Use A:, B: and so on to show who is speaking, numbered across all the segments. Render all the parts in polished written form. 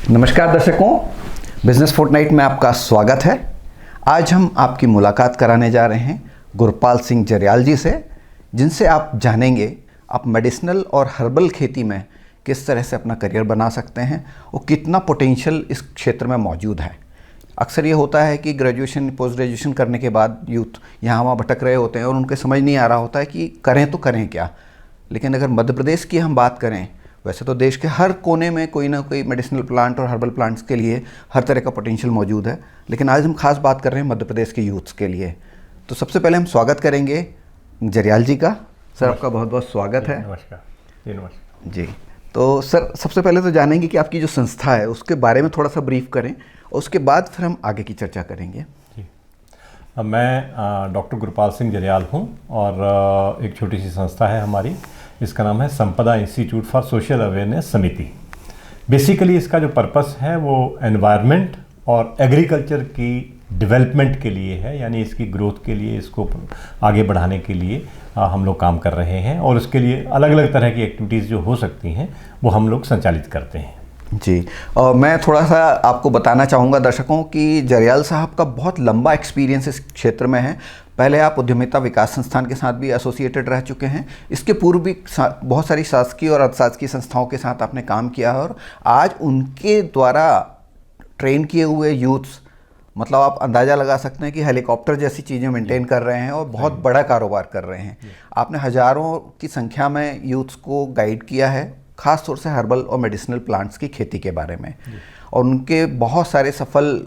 A: नमस्कार दर्शकों, business Fortnite में आपका स्वागत है। आज हम आपकी मुलाकात कराने जा रहे हैं गुरपाल सिंह जरियाल जी से, जिनसे आप जानेंगे आप मेडिसिनल और हर्बल खेती में किस तरह से अपना करियर बना सकते हैं और कितना पोटेंशियल इस क्षेत्र में मौजूद है। अक्सर ये होता है कि ग्रेजुएशन पोस्ट ग्रेजुएशन करने के बाद यूथ यहाँ वहाँ भटक रहे होते हैं और उनके समझ नहीं आ रहा होता है कि करें तो करें क्या। लेकिन अगर मध्य प्रदेश की हम बात करें, वैसे तो देश के हर कोने में कोई ना कोई मेडिसिनल प्लांट और हर्बल प्लांट्स के लिए हर तरह का पोटेंशियल मौजूद है, लेकिन आज हम खास बात कर रहे हैं मध्य प्रदेश के यूथ्स के लिए। तो सबसे पहले हम स्वागत करेंगे जरियाल जी का। सर, आपका बहुत बहुत स्वागत है।
B: नमस्कार नमस्कार
A: जी। तो सर, सबसे पहले तो जानेंगे कि आपकी जो संस्था है उसके बारे में थोड़ा सा ब्रीफ करें और उसके बाद फिर हम आगे की चर्चा करेंगे।
B: जी। मैं डॉक्टर गुरपाल सिंह जरियाल हूँ और एक छोटी सी संस्था है हमारी, इसका नाम है संपदा इंस्टीट्यूट फॉर सोशल अवेयरनेस समिति। बेसिकली इसका जो पर्पस है वो एनवायरनमेंट और एग्रीकल्चर की डेवलपमेंट के लिए है, यानी इसकी ग्रोथ के लिए, इसको आगे बढ़ाने के लिए हम लोग काम कर रहे हैं और उसके लिए अलग अलग तरह की एक्टिविटीज़ जो हो सकती हैं वो हम लोग संचालित करते हैं।
A: जी। और मैं थोड़ा सा आपको बताना चाहूँगा दर्शकों कि जरियाल साहब का बहुत लंबा एक्सपीरियंस इस क्षेत्र में है। पहले आप उद्यमिता विकास संस्थान के साथ भी एसोसिएटेड रह चुके हैं। इसके पूर्व भी बहुत सारी शासकीय और अर्धशासकीय संस्थाओं के साथ आपने काम किया है और आज उनके द्वारा ट्रेन किए हुए यूथ्स, मतलब आप अंदाज़ा लगा सकते हैं कि हेलीकॉप्टर जैसी चीज़ें मेंटेन कर रहे हैं और बहुत बड़ा कारोबार कर रहे हैं। आपने हज़ारों की संख्या में यूथ्स को गाइड किया है, ख़ास तौर से हर्बल और मेडिसिनल प्लांट्स की खेती के बारे में, और उनके बहुत सारे सफल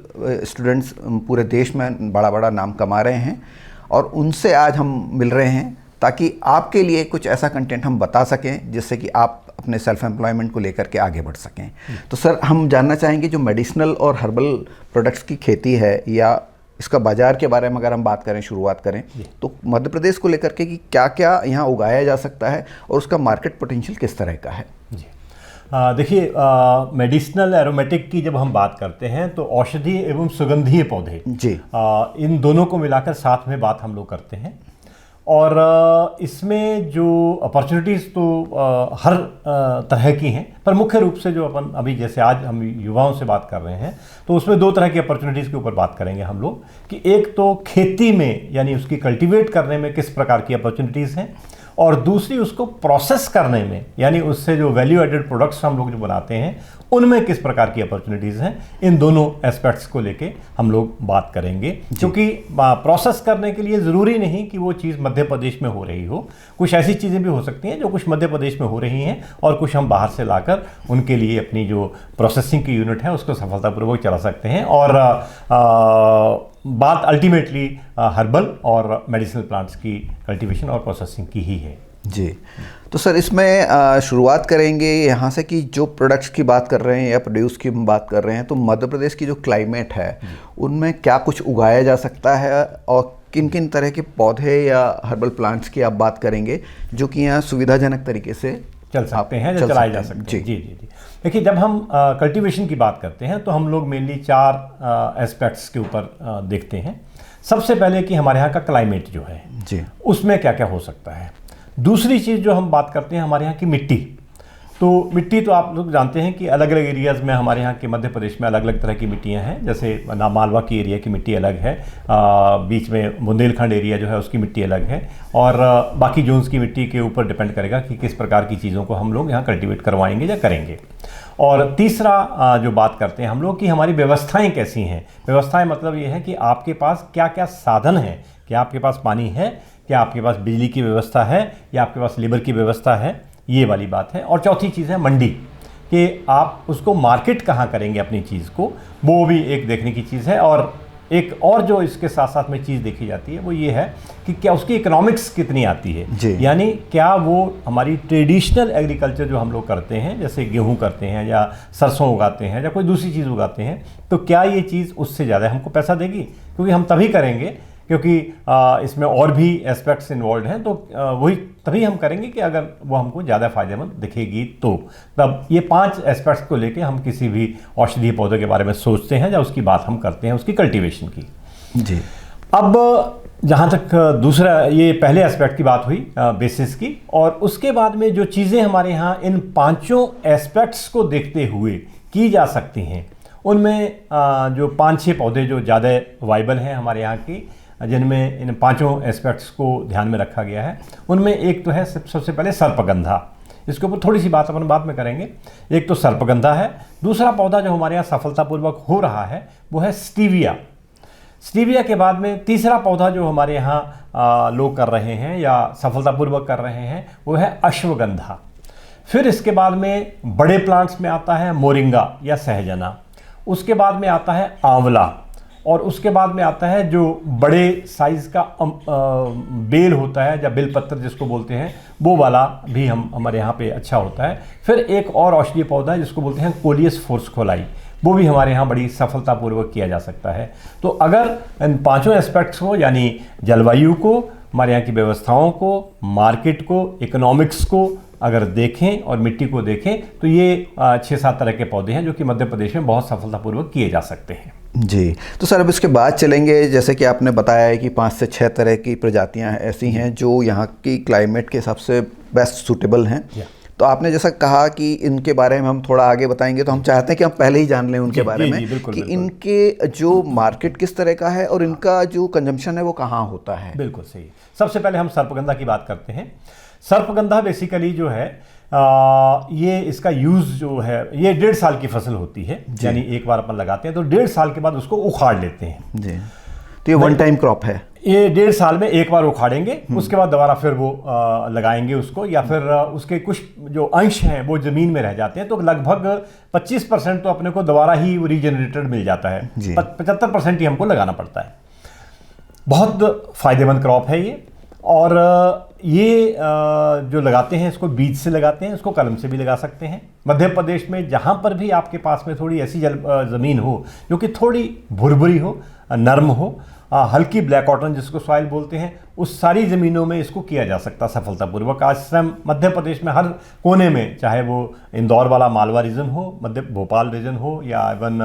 A: स्टूडेंट्स पूरे देश में बड़ा बड़ा नाम कमा रहे हैं और उनसे आज हम मिल रहे हैं ताकि आपके लिए कुछ ऐसा कंटेंट हम बता सकें जिससे कि आप अपने सेल्फ एम्प्लॉयमेंट को लेकर के आगे बढ़ सकें। तो सर, हम जानना चाहेंगे जो मेडिसिनल और हर्बल प्रोडक्ट्स की खेती है या इसका बाज़ार के बारे में अगर हम बात करें, शुरुआत करें, तो मध्य प्रदेश को लेकर के कि क्या क्या यहाँ उगाया जा सकता है और उसका मार्केट पोटेंशियल किस तरह का है।
B: जी। देखिए, मेडिसिनल एरोमेटिक की जब हम बात करते हैं तो औषधीय एवं सुगंधीय पौधे
A: जी,
B: इन दोनों को मिलाकर साथ में बात हम लोग करते हैं और इसमें जो अपॉर्चुनिटीज़ तो हर तरह की हैं, पर मुख्य रूप से जो अपन अभी जैसे आज हम युवाओं से बात कर रहे हैं तो उसमें दो तरह की अपॉर्चुनिटीज़ के ऊपर बात करेंगे हम लोग कि एक तो खेती में यानी उसकी कल्टीवेट करने में किस प्रकार की अपॉर्चुनिटीज़ हैं और दूसरी उसको प्रोसेस करने में, यानी उससे जो वैल्यू एडेड प्रोडक्ट्स हम लोग जो बनाते हैं उनमें किस प्रकार की अपॉर्चुनिटीज़ हैं। इन दोनों एस्पेक्ट्स को लेके हम लोग बात करेंगे, क्योंकि प्रोसेस करने के लिए ज़रूरी नहीं कि वो चीज़ मध्य प्रदेश में हो रही हो। कुछ ऐसी चीज़ें भी हो सकती हैं जो कुछ मध्य प्रदेश में हो रही हैं और कुछ हम बाहर से लाकर उनके लिए अपनी जो प्रोसेसिंग की यूनिट है उसको सफलतापूर्वक चला सकते हैं। और बात अल्टीमेटली हर्बल और मेडिसिनल प्लांट्स की कल्टीवेशन और प्रोसेसिंग की ही है।
A: जी। तो सर, इसमें शुरुआत करेंगे यहाँ से कि जो प्रोडक्ट्स की बात कर रहे हैं या प्रोड्यूस की हम बात कर रहे हैं, तो मध्य प्रदेश की जो क्लाइमेट है उनमें क्या कुछ उगाया जा सकता है और किन किन तरह के पौधे या हर्बल प्लांट्स की आप बात करेंगे जो कि यहाँ सुविधाजनक तरीके से
B: चल सकते हैं, जो चलाए जा सकते हैं। जी जी जी। देखिए, जब हम कल्टीवेशन की बात करते हैं तो हम लोग मेनली 4 एस्पेक्ट्स के ऊपर देखते हैं। सबसे पहले कि हमारे यहाँ का क्लाइमेट जो है
A: जी,
B: उसमें क्या क्या हो सकता है। दूसरी चीज़ जो हम बात करते हैं हमारे यहाँ की मिट्टी। तो मिट्टी तो आप लोग जानते हैं कि अलग अलग एरियाज़ में हमारे यहाँ के मध्य प्रदेश में अलग अलग तरह की मिट्टियाँ हैं। जैसे मालवा की एरिया की मिट्टी अलग है, बीच में बुंदेलखंड एरिया जो है उसकी मिट्टी अलग है और बाकी जोन्स की मिट्टी के ऊपर डिपेंड करेगा कि किस प्रकार की चीज़ों को हम लोग यहाँ कल्टीवेट करवाएंगे या करेंगे। और तीसरा जो बात करते हैं हम लोग कि हमारी व्यवस्थाएँ कैसी हैं। व्यवस्थाएँ मतलब ये है कि आपके पास क्या क्या साधन हैं, क्या आपके पास पानी है, क्या आपके पास बिजली की व्यवस्था है या आपके पास लेबर की व्यवस्था है, ये वाली बात है। और चौथी चीज़ है मंडी, कि आप उसको मार्केट कहाँ करेंगे अपनी चीज़ को, वो भी एक देखने की चीज़ है। और एक और जो इसके साथ साथ में चीज़ देखी जाती है वो ये है कि क्या उसकी इकोनॉमिक्स कितनी आती है, यानी क्या वो हमारी ट्रेडिशनल एग्रीकल्चर जो हम लोग करते हैं, जैसे गेहूं करते हैं या सरसों उगाते हैं या कोई दूसरी चीज़ उगाते हैं, तो क्या ये चीज़ उससे ज़्यादा हमको पैसा देगी। क्योंकि हम तभी करेंगे क्योंकि इसमें और भी एस्पेक्ट्स इन्वॉल्व हैं, तो वही तभी हम करेंगे कि अगर वो हमको ज़्यादा फायदेमंद दिखेगी तो। तब ये 5 एस्पेक्ट्स को लेके हम किसी भी औषधीय पौधे के बारे में सोचते हैं या उसकी बात हम करते हैं, उसकी कल्टीवेशन की।
A: जी।
B: अब जहाँ तक दूसरा, ये पहले एस्पेक्ट की बात हुई बेसिस की, और उसके बाद में जो चीज़ें हमारे यहाँ इन 5 एस्पेक्ट्स को देखते हुए की जा सकती हैं उनमें जो 5-6 पौधे जो ज़्यादा वाइबल हैं हमारे यहाँ की, जिनमें इन 5 एस्पेक्ट्स को ध्यान में रखा गया है, उनमें एक तो है सबसे पहले सर्पगंधा। इसके ऊपर थोड़ी सी बात अपन बाद में करेंगे। एक तो सर्पगंधा है। दूसरा पौधा जो हमारे यहाँ सफलतापूर्वक हो रहा है वो है स्टीविया। स्टीविया के बाद में तीसरा पौधा जो हमारे यहाँ लोग कर रहे हैं या सफलतापूर्वक कर रहे हैं वो है अश्वगंधा। फिर इसके बाद में बड़े प्लांट्स में आता है मोरिंगा या सहजना। उसके बाद में आता है आंवला, और उसके बाद में आता है जो बड़े साइज़ का बेल होता है या बेलपत्र जिसको बोलते हैं, वो वाला भी हमारे यहाँ पे अच्छा होता है। फिर एक और औषधीय पौधा है जिसको बोलते हैं कोलियस फोर्सकोलाई, वो भी हमारे यहाँ बड़ी सफलतापूर्वक किया जा सकता है। तो अगर इन 5 एस्पेक्ट्स को, यानी जलवायु को, हमारे यहाँ की व्यवस्थाओं को, मार्केट को, इकोनॉमिक्स को अगर देखें और मिट्टी को देखें, तो ये 6-7 तरह के पौधे हैं जो कि मध्य प्रदेश में बहुत सफलतापूर्वक किए जा सकते हैं।
A: जी, तो सर अब इसके बाद चलेंगे, जैसे कि आपने बताया है कि 5 से 6 तरह की प्रजातियां ऐसी हैं जो यहाँ की क्लाइमेट के हिसाब से बेस्ट सूटेबल हैं। तो आपने जैसा कहा कि इनके बारे में हम थोड़ा आगे बताएंगे, तो हम चाहते हैं कि हम पहले ही जान लें उनके बारे में कि इनके जो मार्केट किस तरह का है और इनका जो कंजम्पशन है वो कहाँ होता है।
B: बिल्कुल सही। सबसे पहले हम सर्पगंधा की बात करते हैं। सर्पगंधा बेसिकली जो है ये इसका यूज़ जो है, ये 1.5 साल की फसल होती है, यानी एक बार अपन लगाते हैं तो 1.5 साल के बाद उसको उखाड़ लेते हैं
A: जी। तो ये वन टाइम क्रॉप है।
B: ये 1.5 साल में एक बार उखाड़ेंगे, उसके बाद दोबारा फिर वो लगाएंगे उसको, या फिर उसके कुछ जो अंश हैं वो ज़मीन में रह जाते हैं, तो लगभग 25% तो अपने को दोबारा ही रीजनरेटेड मिल जाता है। 75% ही हमको लगाना पड़ता है। बहुत फ़ायदेमंद क्रॉप है ये। और ये जो लगाते हैं इसको बीज से लगाते हैं, इसको कलम से भी लगा सकते हैं। मध्य प्रदेश में जहाँ पर भी आपके पास में थोड़ी ऐसी ज़मीन हो जो कि थोड़ी भुरभुरी हो, नरम हो, हल्की ब्लैक कॉटन जिसको सॉइल बोलते हैं, उस सारी ज़मीनों में इसको किया जा सकता सफलतापूर्वक। आज मध्य प्रदेश में हर कोने में, चाहे वो इंदौर वाला मालवा रीजन हो, मध्य भोपाल रीजन हो, या इवन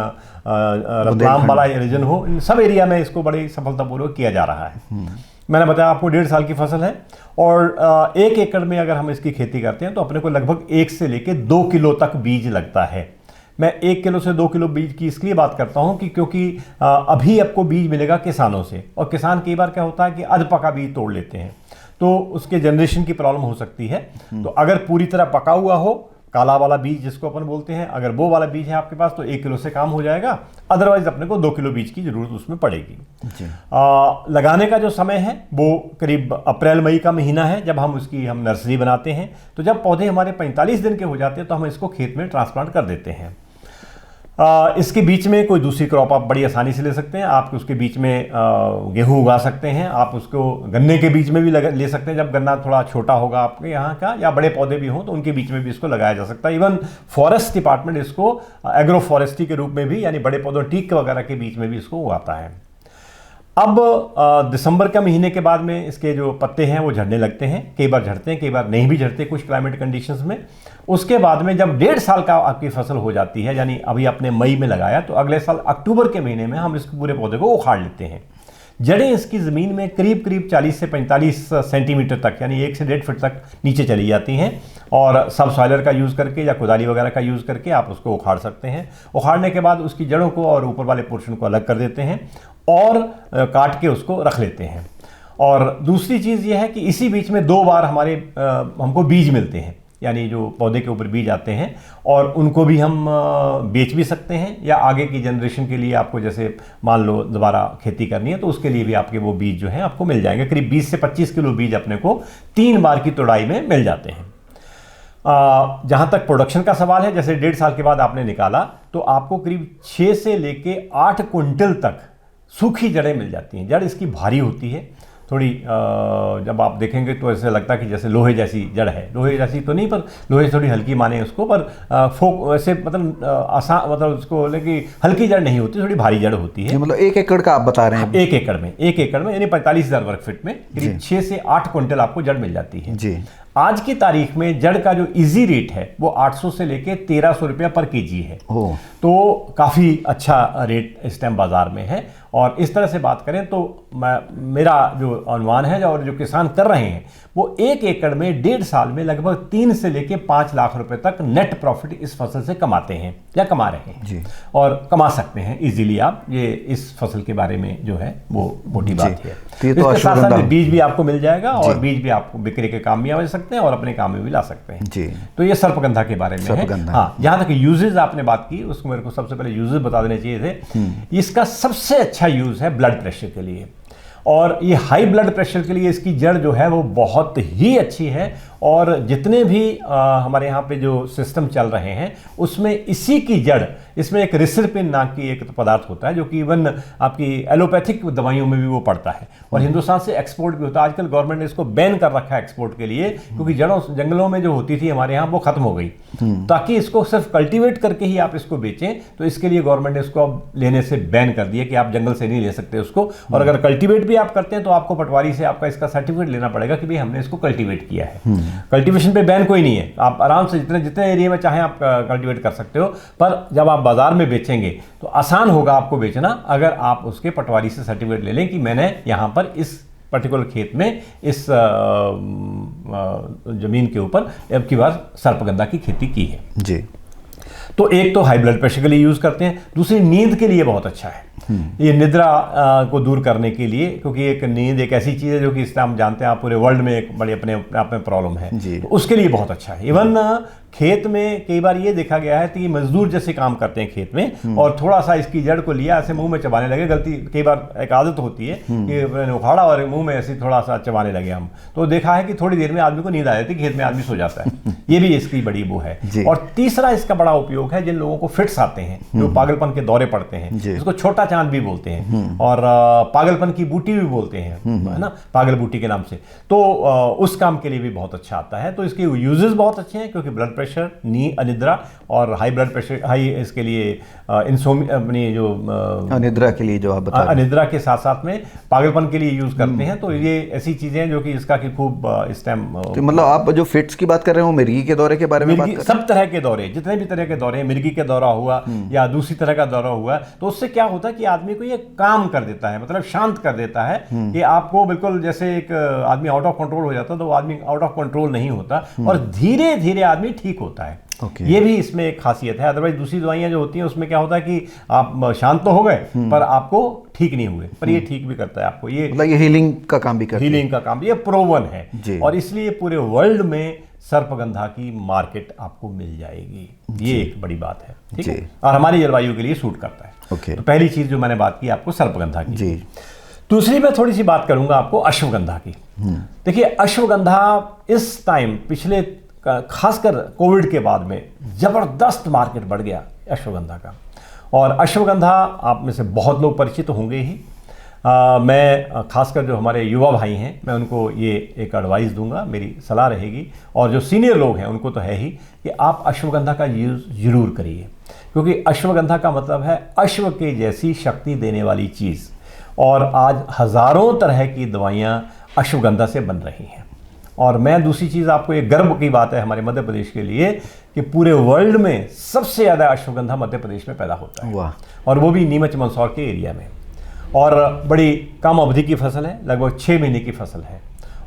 B: रतलाम वाला रीजन हो, इन सब एरिया में इसको बड़ी सफलतापूर्वक किया जा रहा है। मैंने बताया आपको 1.5 साल की फसल है, और 1 एकड़ में अगर हम इसकी खेती करते हैं तो अपने को लगभग 1 से लेके 2 किलो तक बीज लगता है। मैं 1 किलो से 2 किलो बीज की इसलिए बात करता हूं कि क्योंकि अभी आपको बीज मिलेगा किसानों से, और किसान कई बार क्या होता है कि अध पका बीज तोड़ लेते हैं, तो उसके जनरेशन की प्रॉब्लम हो सकती है। तो अगर पूरी तरह पका हुआ हो, काला वाला बीज जिसको अपन बोलते हैं, अगर वो वाला बीज है आपके पास तो 1 किलो से काम हो जाएगा। अदरवाइज अपने को 2 किलो बीज की ज़रूरत उसमें पड़ेगी। लगाने का जो समय है वो करीब अप्रैल मई का महीना है, जब हम हम नर्सरी बनाते हैं। तो जब पौधे हमारे 45 दिन के हो जाते हैं तो हम इसको खेत में ट्रांसप्लांट कर देते हैं। इसके बीच में कोई दूसरी क्रॉप आप बड़ी आसानी से ले सकते हैं। आप उसके बीच में गेहूं उगा सकते हैं, आप उसको गन्ने के बीच में भी ले सकते हैं जब गन्ना थोड़ा छोटा होगा आपके यहाँ का, या बड़े पौधे भी हों तो उनके बीच में भी इसको लगाया जा सकता है। इवन फॉरेस्ट डिपार्टमेंट इसको एग्रो फॉरेस्ट्री के रूप में भी, यानी बड़े पौधों टीक वगैरह के बीच में भी इसको उगाता है। अब दिसंबर के महीने के बाद में इसके जो पत्ते हैं वो झड़ने लगते हैं। कई बार झड़ते हैं, कई बार नहीं भी झड़ते कुछ क्लाइमेट कंडीशंस में। उसके बाद में जब 1.5 साल का आपकी फसल हो जाती है, यानी अभी आपने मई में लगाया, तो अगले साल अक्टूबर के महीने में हम इस पूरे पौधे को उखाड़ लेते हैं। जड़ें इसकी ज़मीन में करीब करीब 40 से 45 सेंटीमीटर तक, यानी 1 से 1.5 फीट तक नीचे चली जाती हैं, और सब सॉइलर का यूज़ करके या कुदाली वगैरह का यूज़ करके आप उसको उखाड़ सकते हैं। उखाड़ने के बाद उसकी जड़ों को और ऊपर वाले पोर्शन को अलग कर देते हैं और काट के उसको रख लेते हैं। और दूसरी चीज़ ये है कि इसी बीच में 2 बार हमको बीज मिलते हैं, यानी जो पौधे के ऊपर बीज आते हैं, और उनको भी हम बेच भी सकते हैं, या आगे की जनरेशन के लिए आपको जैसे मान लो दोबारा खेती करनी है तो उसके लिए भी आपके वो बीज जो हैं आपको मिल जाएंगे। करीब 20 से 25 किलो बीज अपने को 3 बार की तोड़ाई में मिल जाते हैं। जहाँ तक प्रोडक्शन का सवाल है, जैसे 1.5 साल के बाद आपने निकाला तो आपको करीब 6 से लेके 8 क्विंटल तक सूखी जड़ें मिल जाती हैं। जड़ इसकी भारी होती है थोड़ी, जब आप देखेंगे तो ऐसे लगता है कि जैसे लोहे जैसी जड़ है। लोहे जैसी तो नहीं, पर लोहे थोड़ी हल्की माने उसको, पर वैसे मतलब आसान, मतलब उसको बोले कि हल्की जड़ नहीं होती, थोड़ी भारी जड़ होती है।
A: मतलब 1 एकड़ का आप बता रहे हैं?
B: 1 एकड़ में यानी 45,000 वर्ग फीट में करीब 6 से 8 क्विंटल आपको जड़ मिल जाती है जी। आज की तारीख में जड़ का जो इजी रेट है वो 800 से लेके 1300 रुपया पर केजी है। तो काफ़ी अच्छा रेट इस टाइम बाजार में है। और इस तरह से बात करें तो मेरा जो अनुमान है और जो किसान कर रहे हैं वो 1 एकड़ में 1.5 साल में लगभग 3 से लेके 5 लाख रुपए तक नेट प्रॉफिट इस फसल से कमाते हैं या कमा रहे हैं
A: जी।
B: और कमा सकते हैं इजीली आप। ये इस फसल के बारे में जो है वो मोटी बात है।
A: तो ये तो
B: इसके साथ साथ
A: अश्वगंधा
B: बीज भी आपको मिल जाएगा और बीज भी आपको बिक्री के काम में आ सकते हैं और अपने काम में भी ला सकते हैं
A: जी।
B: तो ये सर्पगंधा के बारे में है।
A: सर्पगंधा।
B: हाँ, जहां तक यूजेज आपने बात की उसको मेरे को सबसे पहले यूजेज बता देने चाहिए थे। इसका सबसे अच्छा यूज है ब्लड प्रेशर के लिए, और ये हाई ब्लड प्रेशर के लिए इसकी जड़ जो है वो बहुत ही अच्छी है। और जितने भी हमारे यहाँ पे जो सिस्टम चल रहे हैं उसमें इसी की जड़, इसमें एक रिसरपिन नाम की एक पदार्थ होता है जो कि इवन आपकी एलोपैथिक दवाइयों में भी वो पड़ता है और हिंदुस्तान से एक्सपोर्ट भी होता है। आजकल गवर्नमेंट ने इसको बैन कर रखा है एक्सपोर्ट के लिए, क्योंकि जड़ों जंगलों में जो होती थी हमारे यहाँ वो खत्म हो गई, ताकि इसको सिर्फ कल्टीवेट करके ही आप इसको बेचें। तो इसके लिए गवर्नमेंट ने इसको अब लेने से बैन कर दिया कि आप जंगल से नहीं ले सकते उसको, और अगर कल्टीवेट भी आप करते हैं तो आपको पटवारी से आपका इसका सर्टिफिकेट लेना पड़ेगा कि भाई हमने इसको कल्टीवेट किया है। कल्टीवेशन पे बैन कोई नहीं है, आप आराम से जितने एरिया में चाहें आप कल्टीवेट कर सकते हो, पर जब आप बाजार में बेचेंगे तो आसान होगा आपको बेचना अगर आप उसके पटवारी से सर्टिफिकेट ले लें कि मैंने यहाँ पर इस पर्टिकुलर खेत में इस जमीन के ऊपर अब की बार सर्पगंधा की खेती की है
A: जी।
B: तो एक तो हाई ब्लड प्रेशर के लिए यूज करते हैं, दूसरी नींद के लिए बहुत अच्छा है। ये निद्रा को दूर करने के लिए, क्योंकि एक नींद एक ऐसी चीज है जो कि इस टाइम जानते हैं आप पूरे वर्ल्ड में एक बड़ी अपने आप में प्रॉब्लम है, तो उसके लिए बहुत अच्छा है। इवन खेत में कई बार ये देखा गया है कि मजदूर जैसे काम करते हैं खेत में और थोड़ा सा इसकी जड़ को लिया ऐसे मुंह में चबाने लगे, गलती कई बार एक आदत होती है कि मैंने उखाड़ा और मुंह में ऐसे थोड़ा सा चबाने लगे हम, तो देखा है कि थोड़ी देर में आदमी को नींद आ जाती है, खेत में आदमी सो जाता है। ये भी इसकी बड़ी वो है। और तीसरा इसका बड़ा उपयोग है जिन लोगों को फिट्स आते हैं, जो पागलपन के दौरे पड़ते हैं, इसको छोटा चांद भी बोलते हैं और पागलपन की बूटी भी बोलते हैं, है ना, पागल बूटी के नाम से, तो उस काम के लिए भी बहुत अच्छा आता है। तो इसके यूजेस बहुत अच्छे हैं, क्योंकि ब्लड प्रेशर, नींद, अनिद्रा और हाई ब्लड प्रेशर, हाई इसके लिए अपनी जो
A: अनिद्रा के लिए जो आप बता रहे हैं,
B: अनिद्रा के साथ साथ में पागलपन के लिए यूज करते हैं। तो ये ऐसी चीजें हैं जो कि इसका कि खूब इस टाइम,
A: तो मतलब आप जो फिट्स की बात कर रहे हो मिर्गी के दौरे के बारे में बात कर रहे हैं?
B: सब तरह के दौरे, जितने भी तरह के दौरे हैं, मिर्गी के दौरा हुआ या दूसरी तरह का दौरा हुआ, तो उससे क्या होता है कि आदमी को ये काम कर देता है, मतलब शांत कर देता है कि आपको बिल्कुल जैसे एक आदमी आउट ऑफ कंट्रोल हो जाता है तो वो आदमी आउट ऑफ कंट्रोल नहीं होता और धीरे धीरे आदमी ठीक होता है। ये भी इसमें एक खासियत है। अदरवाइज दूसरी दवाइयां जो होती हैं उसमें क्या होता है कि आप शांत तो हो गए पर आपको ठीक नहीं हुए, पर ये ठीक भी करता है आपको, ये
A: मतलब ये हीलिंग का काम भी करता है।
B: हीलिंग का काम ये प्रोवन है और इसलिए पूरे वर्ल्ड में सर्पगंधा की मार्केट आपको मिल जाएगी, ये एक बड़ी बात है, ठीक है, और हमारी जलवायु के लिए सूट करता है। तो पहली चीज जो मैंने बात की आपको सर्पगंधा की जी। दूसरी मैं थोड़ी सी बात करूंगा आपको अश्वगंधा की। देखिए अश्वगंधा इस टाइम पिछले खासकर कोविड के बाद में जबरदस्त मार्केट बढ़ गया अश्वगंधा का, और अश्वगंधा आप में से बहुत लोग परिचित होंगे ही। मैं खासकर जो हमारे युवा भाई हैं मैं उनको ये एक एडवाइस दूंगा, मेरी सलाह रहेगी, और जो सीनियर लोग हैं उनको तो है ही कि आप अश्वगंधा का यूज़ जरूर करिए, क्योंकि अश्वगंधा का मतलब है अश्व के जैसी शक्ति देने वाली चीज़, और आज हज़ारों तरह की दवाइयाँ अश्वगंधा से बन रही हैं। और मैं दूसरी चीज़ आपको, एक गर्व की बात है हमारे मध्य प्रदेश के लिए कि पूरे वर्ल्ड में सबसे ज़्यादा अश्वगंधा मध्य प्रदेश में पैदा होता है। वाह। और वो भी नीमच मंदसौर के एरिया में, और बड़ी कम अवधि की फसल है, लगभग 6 महीने की फसल है।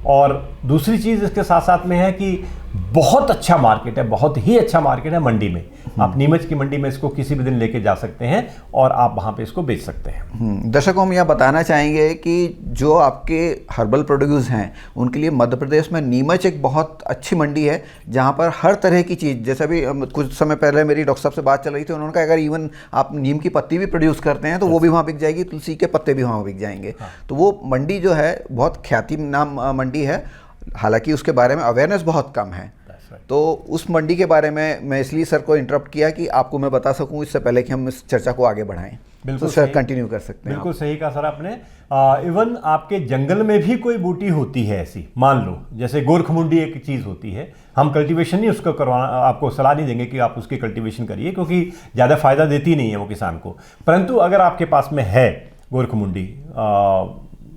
B: और दूसरी चीज़ इसके साथ साथ में है कि बहुत अच्छा मार्केट है, बहुत ही अच्छा मार्केट है मंडी में। आप नीमच की मंडी में इसको किसी भी दिन लेके जा सकते हैं और आप वहाँ पे इसको बेच सकते हैं।
A: दर्शकों हम यह बताना चाहेंगे कि जो आपके हर्बल प्रोड्यूस हैं उनके लिए मध्य प्रदेश में नीमच एक बहुत अच्छी मंडी है, जहाँ पर हर तरह की चीज़, जैसे भी कुछ समय पहले मेरी डॉक्टर साहब से बात चल रही थी, उन्होंने कहा अगर इवन आप नीम की पत्ती भी प्रोड्यूस करते हैं तो वो भी वहाँ बिक जाएगी, तुलसी के पत्ते भी वहाँ बिक जाएंगे। तो वो मंडी जो है बहुत ख्याति नाम मंडी है, हालांकि उसके बारे में अवेयरनेस बहुत कम है। तो उस मंडी के बारे में मैं इसलिए सर को इंटरप्ट किया कि आपको मैं बता सकूं इससे पहले कि हम इस चर्चा को आगे बढ़ाएं।
B: बिल्कुल
A: तो सर कंटिन्यू कर सकते हैं।
B: बिल्कुल सही कहा सर आपने। इवन आपके जंगल में भी कोई बूटी होती है ऐसी, मान लो जैसे गोरखमुंडी एक चीज़ होती है, हम कल्टीवेशन नहीं उसको करवाना, आपको सलाह नहीं देंगे कि आप उसकी कल्टीवेशन करिए क्योंकि ज़्यादा फायदा देती नहीं है वो किसान को, परंतु अगर आपके पास में है गोरखमुंडी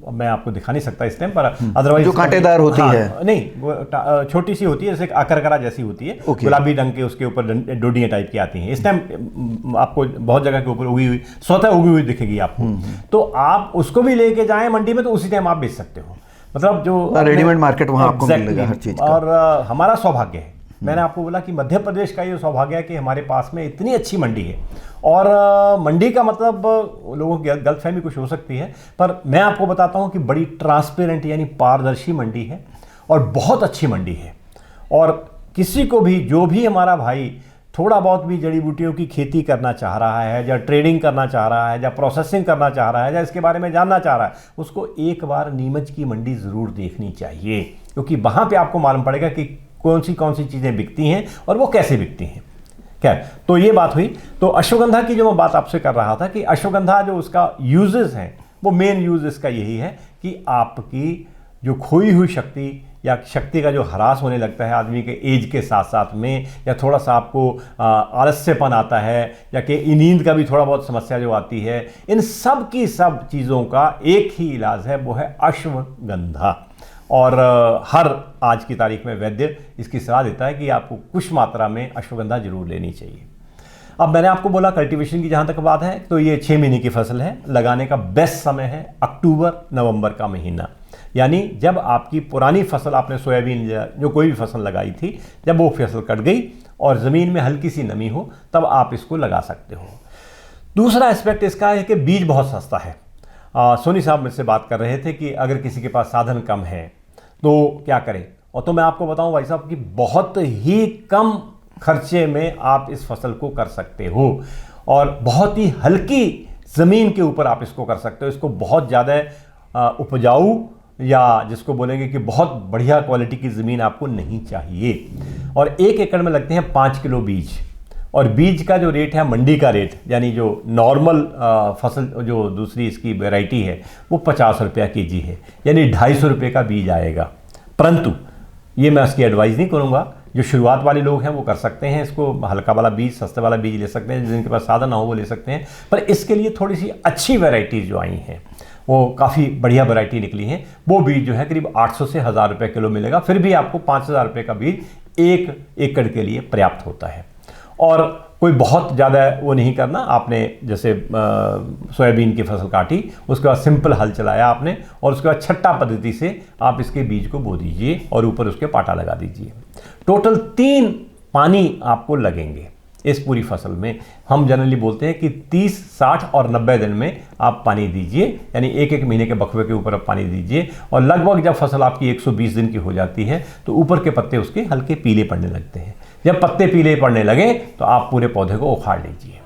B: मैं आपको दिखा नहीं सकता इस टाइम पर, अदरवाइज
A: जो कांटेदार होती है,
B: नहीं वो छोटी सी होती है, जैसे आकरकरा जैसी होती है, गुलाबी रंग के उसके ऊपर डोडियाँ टाइप की आती हैं। इस टाइम आपको बहुत जगह के ऊपर उगी हुई, स्वतः उगी हुई दिखेगी आपको। तो आप उसको भी लेके जाएं मंडी में तो उसी टाइम आप बेच सकते हो। मतलब जो
A: रेडीमेड मार्केट वहाँ आपको मिलेगा हर चीज़ का।
B: और हमारा सौभाग्य है, मैंने आपको बोला कि मध्य प्रदेश का ये सौभाग्य है कि हमारे पास में इतनी अच्छी मंडी है। और मंडी का मतलब लोगों की गलतफहमी कुछ हो सकती है, पर मैं आपको बताता हूँ कि बड़ी ट्रांसपेरेंट यानी पारदर्शी मंडी है और बहुत अच्छी मंडी है। और किसी को भी, जो भी हमारा भाई थोड़ा बहुत भी जड़ी बूटियों की खेती करना चाह रहा है, या ट्रेडिंग करना चाह रहा है, या प्रोसेसिंग करना चाह रहा है, या इसके बारे में जानना चाह रहा है, उसको एक बार नीमच की मंडी ज़रूर देखनी चाहिए, क्योंकि वहाँ पे आपको मालूम पड़ेगा कि कौन सी चीज़ें बिकती हैं और वो कैसे बिकती हैं। खैर, तो ये बात हुई। तो अश्वगंधा की जो मैं बात आपसे कर रहा था कि अश्वगंधा जो उसका यूजेस हैं, वो मेन यूज इसका यही है कि आपकी जो खोई हुई शक्ति या शक्ति का जो ह्रास होने लगता है आदमी के एज के साथ साथ में, या थोड़ा सा आपको आलस्यपन आता है, या कि नींद का भी थोड़ा बहुत समस्या जो आती है, इन सब की सब चीज़ों का एक ही इलाज है, वो है अश्वगंधा। और हर आज की तारीख में वैद्य इसकी सलाह देता है कि आपको कुछ मात्रा में अश्वगंधा जरूर लेनी चाहिए। अब मैंने आपको बोला कल्टीवेशन की जहाँ तक बात है, तो ये 6 महीने की फसल है। लगाने का बेस्ट समय है अक्टूबर नवंबर का महीना, यानी जब आपकी पुरानी फसल, आपने सोयाबीन जो कोई भी फसल लगाई थी, जब वो फसल कट गई और ज़मीन में हल्की सी नमी हो, तब आप इसको लगा सकते हो। दूसरा एस्पेक्ट इसका है कि बीज बहुत सस्ता है। सोनी साहब मुझसे बात कर रहे थे कि अगर किसी के पास साधन कम है तो क्या करें, और तो मैं आपको बताऊं भाई साहब कि बहुत ही कम खर्चे में आप इस फसल को कर सकते हो, और बहुत ही हल्की ज़मीन के ऊपर आप इसको कर सकते हो। इसको बहुत ज़्यादा उपजाऊ, या जिसको बोलेंगे कि बहुत बढ़िया क्वालिटी की ज़मीन आपको नहीं चाहिए। और 1 एकड़ में लगते हैं 5 किलो बीज, और बीज का जो रेट है मंडी का रेट, यानी जो नॉर्मल फसल जो दूसरी इसकी वैरायटी है वो 50 रुपया केजी है, यानी 250 रुपये का बीज आएगा। परंतु ये मैं इसकी एडवाइस नहीं करूँगा, जो शुरुआत वाले लोग हैं वो कर सकते हैं, इसको हल्का वाला बीज, सस्ते वाला बीज ले सकते हैं, जिनके पास साधन ना हो वो ले सकते हैं। पर इसके लिए थोड़ी सी अच्छी वैरायटीज़ जो आई हैं, वो काफ़ी बढ़िया वैरायटी निकली हैं, वो बीज जो है करीब 800 से 1000 रुपये किलो मिलेगा। फिर भी आपको 5000 रुपये का बीज 1 एकड़ के लिए पर्याप्त होता है। और कोई बहुत ज़्यादा वो नहीं करना, आपने जैसे सोयाबीन की फसल काटी, उसके बाद सिंपल हल चलाया आपने, और उसके बाद छट्टा पद्धति से आप इसके बीज को बो दीजिए और ऊपर उसके पाटा लगा दीजिए। टोटल 3 पानी आपको लगेंगे इस पूरी फसल में। हम जनरली बोलते हैं कि 30, 60 और 90 दिन में आप पानी दीजिए, यानी 1-1 महीने के बखवे के ऊपर आप पानी दीजिए। और लगभग जब फसल आपकी 120 दिन की हो जाती है तो ऊपर के पत्ते उसके हल्के पीले पड़ने लगते हैं। जब पत्ते पीले पड़ने लगे तो आप पूरे पौधे को उखाड़ लीजिए,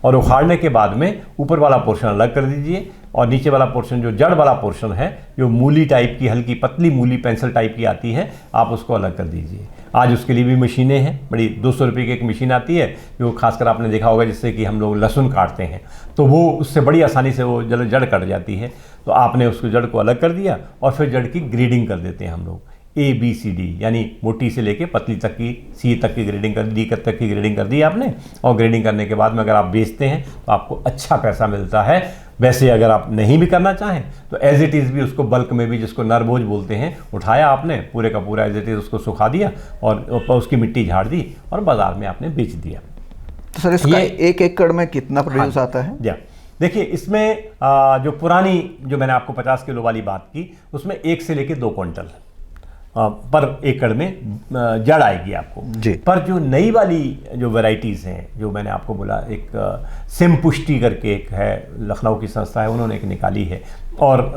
B: और उखाड़ने के बाद में ऊपर वाला पोर्शन अलग कर दीजिए, और नीचे वाला पोर्शन, जो जड़ वाला पोर्शन है, जो मूली टाइप की, हल्की पतली मूली पेंसिल टाइप की आती है, आप उसको अलग कर दीजिए। आज उसके लिए भी मशीनें हैं, बड़ी 200 रुपये की एक मशीन आती है, जो खासकर आपने देखा होगा जिससे कि हम लोग लहसुन काटते हैं, तो वो उससे बड़ी आसानी से वो जड़ कट जाती है। तो आपने उसको जड़ को अलग कर दिया, और फिर जड़ की ग्रेडिंग कर देते हैं हम लोग, ABCD, यानी मोटी से लेके पतली तक की, C तक की ग्रेडिंग कर दी, D तक की ग्रेडिंग कर दी आपने। और ग्रेडिंग करने के बाद में अगर आप बेचते हैं तो आपको अच्छा पैसा मिलता है। वैसे अगर आप नहीं भी करना चाहें तो एज इट इज़ भी उसको बल्क में भी, जिसको नरबोझ बोलते हैं, उठाया आपने पूरे का पूरा एज इट इज़, उसको सुखा दिया और उसकी मिट्टी झाड़ दी और बाज़ार में आपने बेच दिया।
A: तो सर इसका 1 एकड़ में कितना प्रोड्यूस आता है?
B: देखिए, इसमें जो पुरानी, जो मैंने आपको 50 किलो वाली बात की, उसमें 1 से लेके 2 क्विंटल पर एकड़ में जड़ आएगी आपको
A: जी।
B: पर जो नई वाली जो वैरायटीज़ हैं, जो मैंने आपको बोला, एक सिम पुष्टि करके एक है, लखनऊ की संस्था है, उन्होंने एक निकाली है, और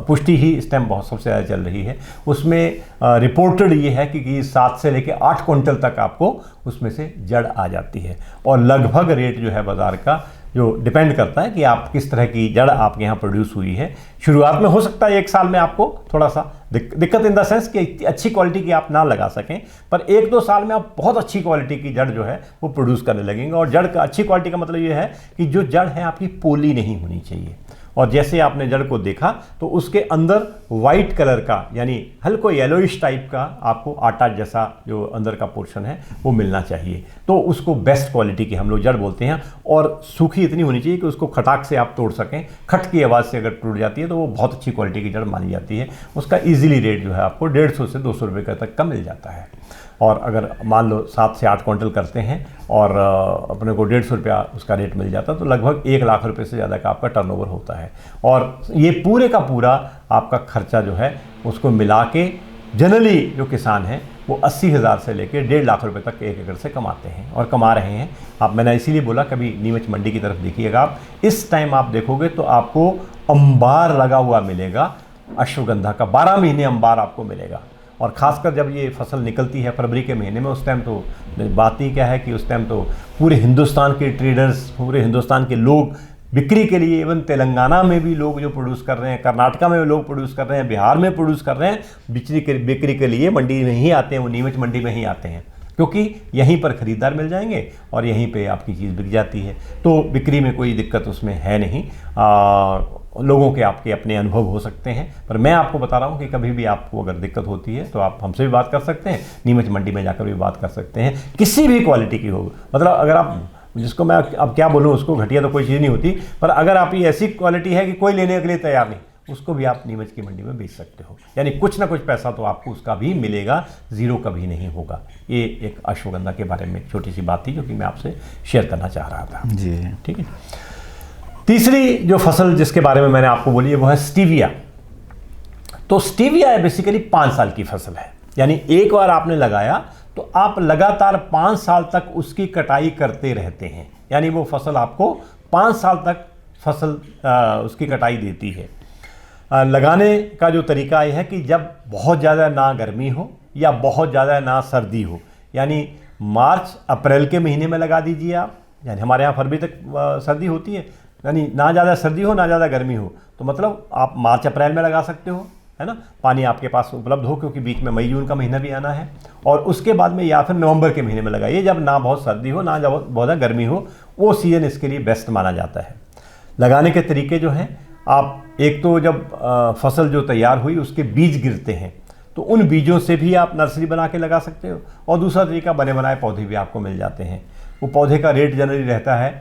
B: पुष्टि ही इस टाइम बहुत सबसे ज़्यादा चल रही है। उसमें रिपोर्टेड ये है कि 7 से लेके 8 क्विंटल तक आपको उसमें से जड़ आ जाती है, और लगभग रेट जो है बाज़ार का, जो डिपेंड करता है कि आप किस तरह की जड़ आपके यहाँ प्रोड्यूस हुई है। शुरुआत में हो सकता है 1 साल में आपको थोड़ा सा दिक्कत, इन द सेंस कि अच्छी क्वालिटी की आप ना लगा सकें, पर 1-2 साल में आप बहुत अच्छी क्वालिटी की जड़ जो है वो प्रोड्यूस करने लगेंगे। और जड़ का अच्छी क्वालिटी का मतलब ये है कि जो जड़ है आपकी पोली नहीं होनी चाहिए, और जैसे आपने जड़ को देखा तो उसके अंदर वाइट कलर का यानी हल्को येलोइश टाइप का आपको आटा जैसा जो अंदर का पोर्शन है वो मिलना चाहिए। तो उसको बेस्ट क्वालिटी की हम लोग जड़ बोलते हैं। और सूखी इतनी होनी चाहिए कि उसको खटाक से आप तोड़ सकें, खट की आवाज़ से अगर टूट जाती है तो वो बहुत अच्छी क्वालिटी की जड़ मानी जाती है। उसका ईजिली रेट जो है आपको 150 से 200 रुपये तक का मिल जाता है। और अगर मान लो 7 से 8 क्विंटल करते हैं और अपने को 150 रुपया उसका रेट मिल जाता तो लगभग 1 लाख रुपए से ज़्यादा का आपका टर्नओवर होता है। और ये पूरे का पूरा आपका खर्चा जो है उसको मिला के जनरली जो किसान हैं वो 80,000 से लेकर 1.5 लाख रुपए तक 1 एकड़ से कमाते हैं और कमा रहे हैं। आप मैंने इसीलिए बोला कभी नीमच मंडी की तरफ देखिएगा आप, इस टाइम आप देखोगे तो आपको अंबार लगा हुआ मिलेगा, अश्वगंधा का 12 महीने अंबार आपको मिलेगा। और ख़ासकर जब ये फसल निकलती है फरवरी के महीने में, उस टाइम तो बात ही क्या है कि उस टाइम तो पूरे हिंदुस्तान के ट्रेडर्स, पूरे हिंदुस्तान के लोग बिक्री के लिए, इवन तेलंगाना में भी लोग जो प्रोड्यूस कर रहे हैं, कर्नाटका में भी लोग प्रोड्यूस कर रहे हैं, बिहार में प्रोड्यूस कर रहे हैं, बिक्री के लिए मंडी में ही आते हैं, वो नीमच मंडी में ही आते हैं क्योंकि यहीं पर ख़रीदार मिल जाएंगे और यहीं पे आपकी चीज़ बिक जाती है। तो बिक्री में कोई दिक्कत उसमें है नहीं। लोगों के आपके अपने अनुभव हो सकते हैं, पर मैं आपको बता रहा हूँ कि कभी भी आपको अगर दिक्कत होती है तो आप हमसे भी बात कर सकते हैं, नीमच मंडी में जाकर भी बात कर सकते हैं, किसी भी क्वालिटी की हो। मतलब अगर आप, जिसको मैं अब क्या बोलूँ, उसको घटिया तो कोई चीज़ नहीं होती, पर अगर आप ये ऐसी क्वालिटी है कि कोई लेने के लिए तैयार नहीं, उसको भी आप नीमच की मंडी में बेच सकते हो। यानी कुछ ना कुछ पैसा तो आपको उसका भी मिलेगा, ज़ीरो कभी नहीं होगा। ये एक अश्वगंधा के बारे में छोटी सी बात थी जो कि मैं आपसे शेयर करना चाह रहा था
A: जी।
B: ठीक है। तीसरी जो फसल जिसके बारे में मैंने आपको बोली है वो है स्टीविया। तो स्टीविया बेसिकली 5 साल की फसल है, यानी एक बार आपने लगाया तो आप लगातार 5 साल तक उसकी कटाई करते रहते हैं। यानी वो फसल आपको 5 साल तक फसल उसकी कटाई देती है। लगाने का जो तरीका ये है कि जब बहुत ज़्यादा ना गर्मी हो या बहुत ज़्यादा ना सर्दी हो, यानी मार्च अप्रैल के महीने में लगा दीजिए आप। यानी हमारे यहाँ फरवरी तक सर्दी होती है, यानी ना ज़्यादा सर्दी हो ना ज़्यादा गर्मी हो, तो मतलब आप मार्च अप्रैल में लगा सकते हो, है ना। पानी आपके पास उपलब्ध हो, क्योंकि बीच में मई जून का महीना भी आना है। और उसके बाद में या फिर नवंबर के महीने में लगाइए, जब ना बहुत सर्दी हो ना बहुत ज़्यादा गर्मी हो, वो सीज़न इसके लिए बेस्ट माना जाता है। लगाने के तरीके जो हैं, आप एक तो जब फसल जो तैयार हुई उसके बीज गिरते हैं तो उन बीजों से भी आप नर्सरी बना के लगा सकते हो। और दूसरा तरीका, बने बनाए पौधे भी आपको मिल जाते हैं। वो पौधे का रेट जनरली रहता है,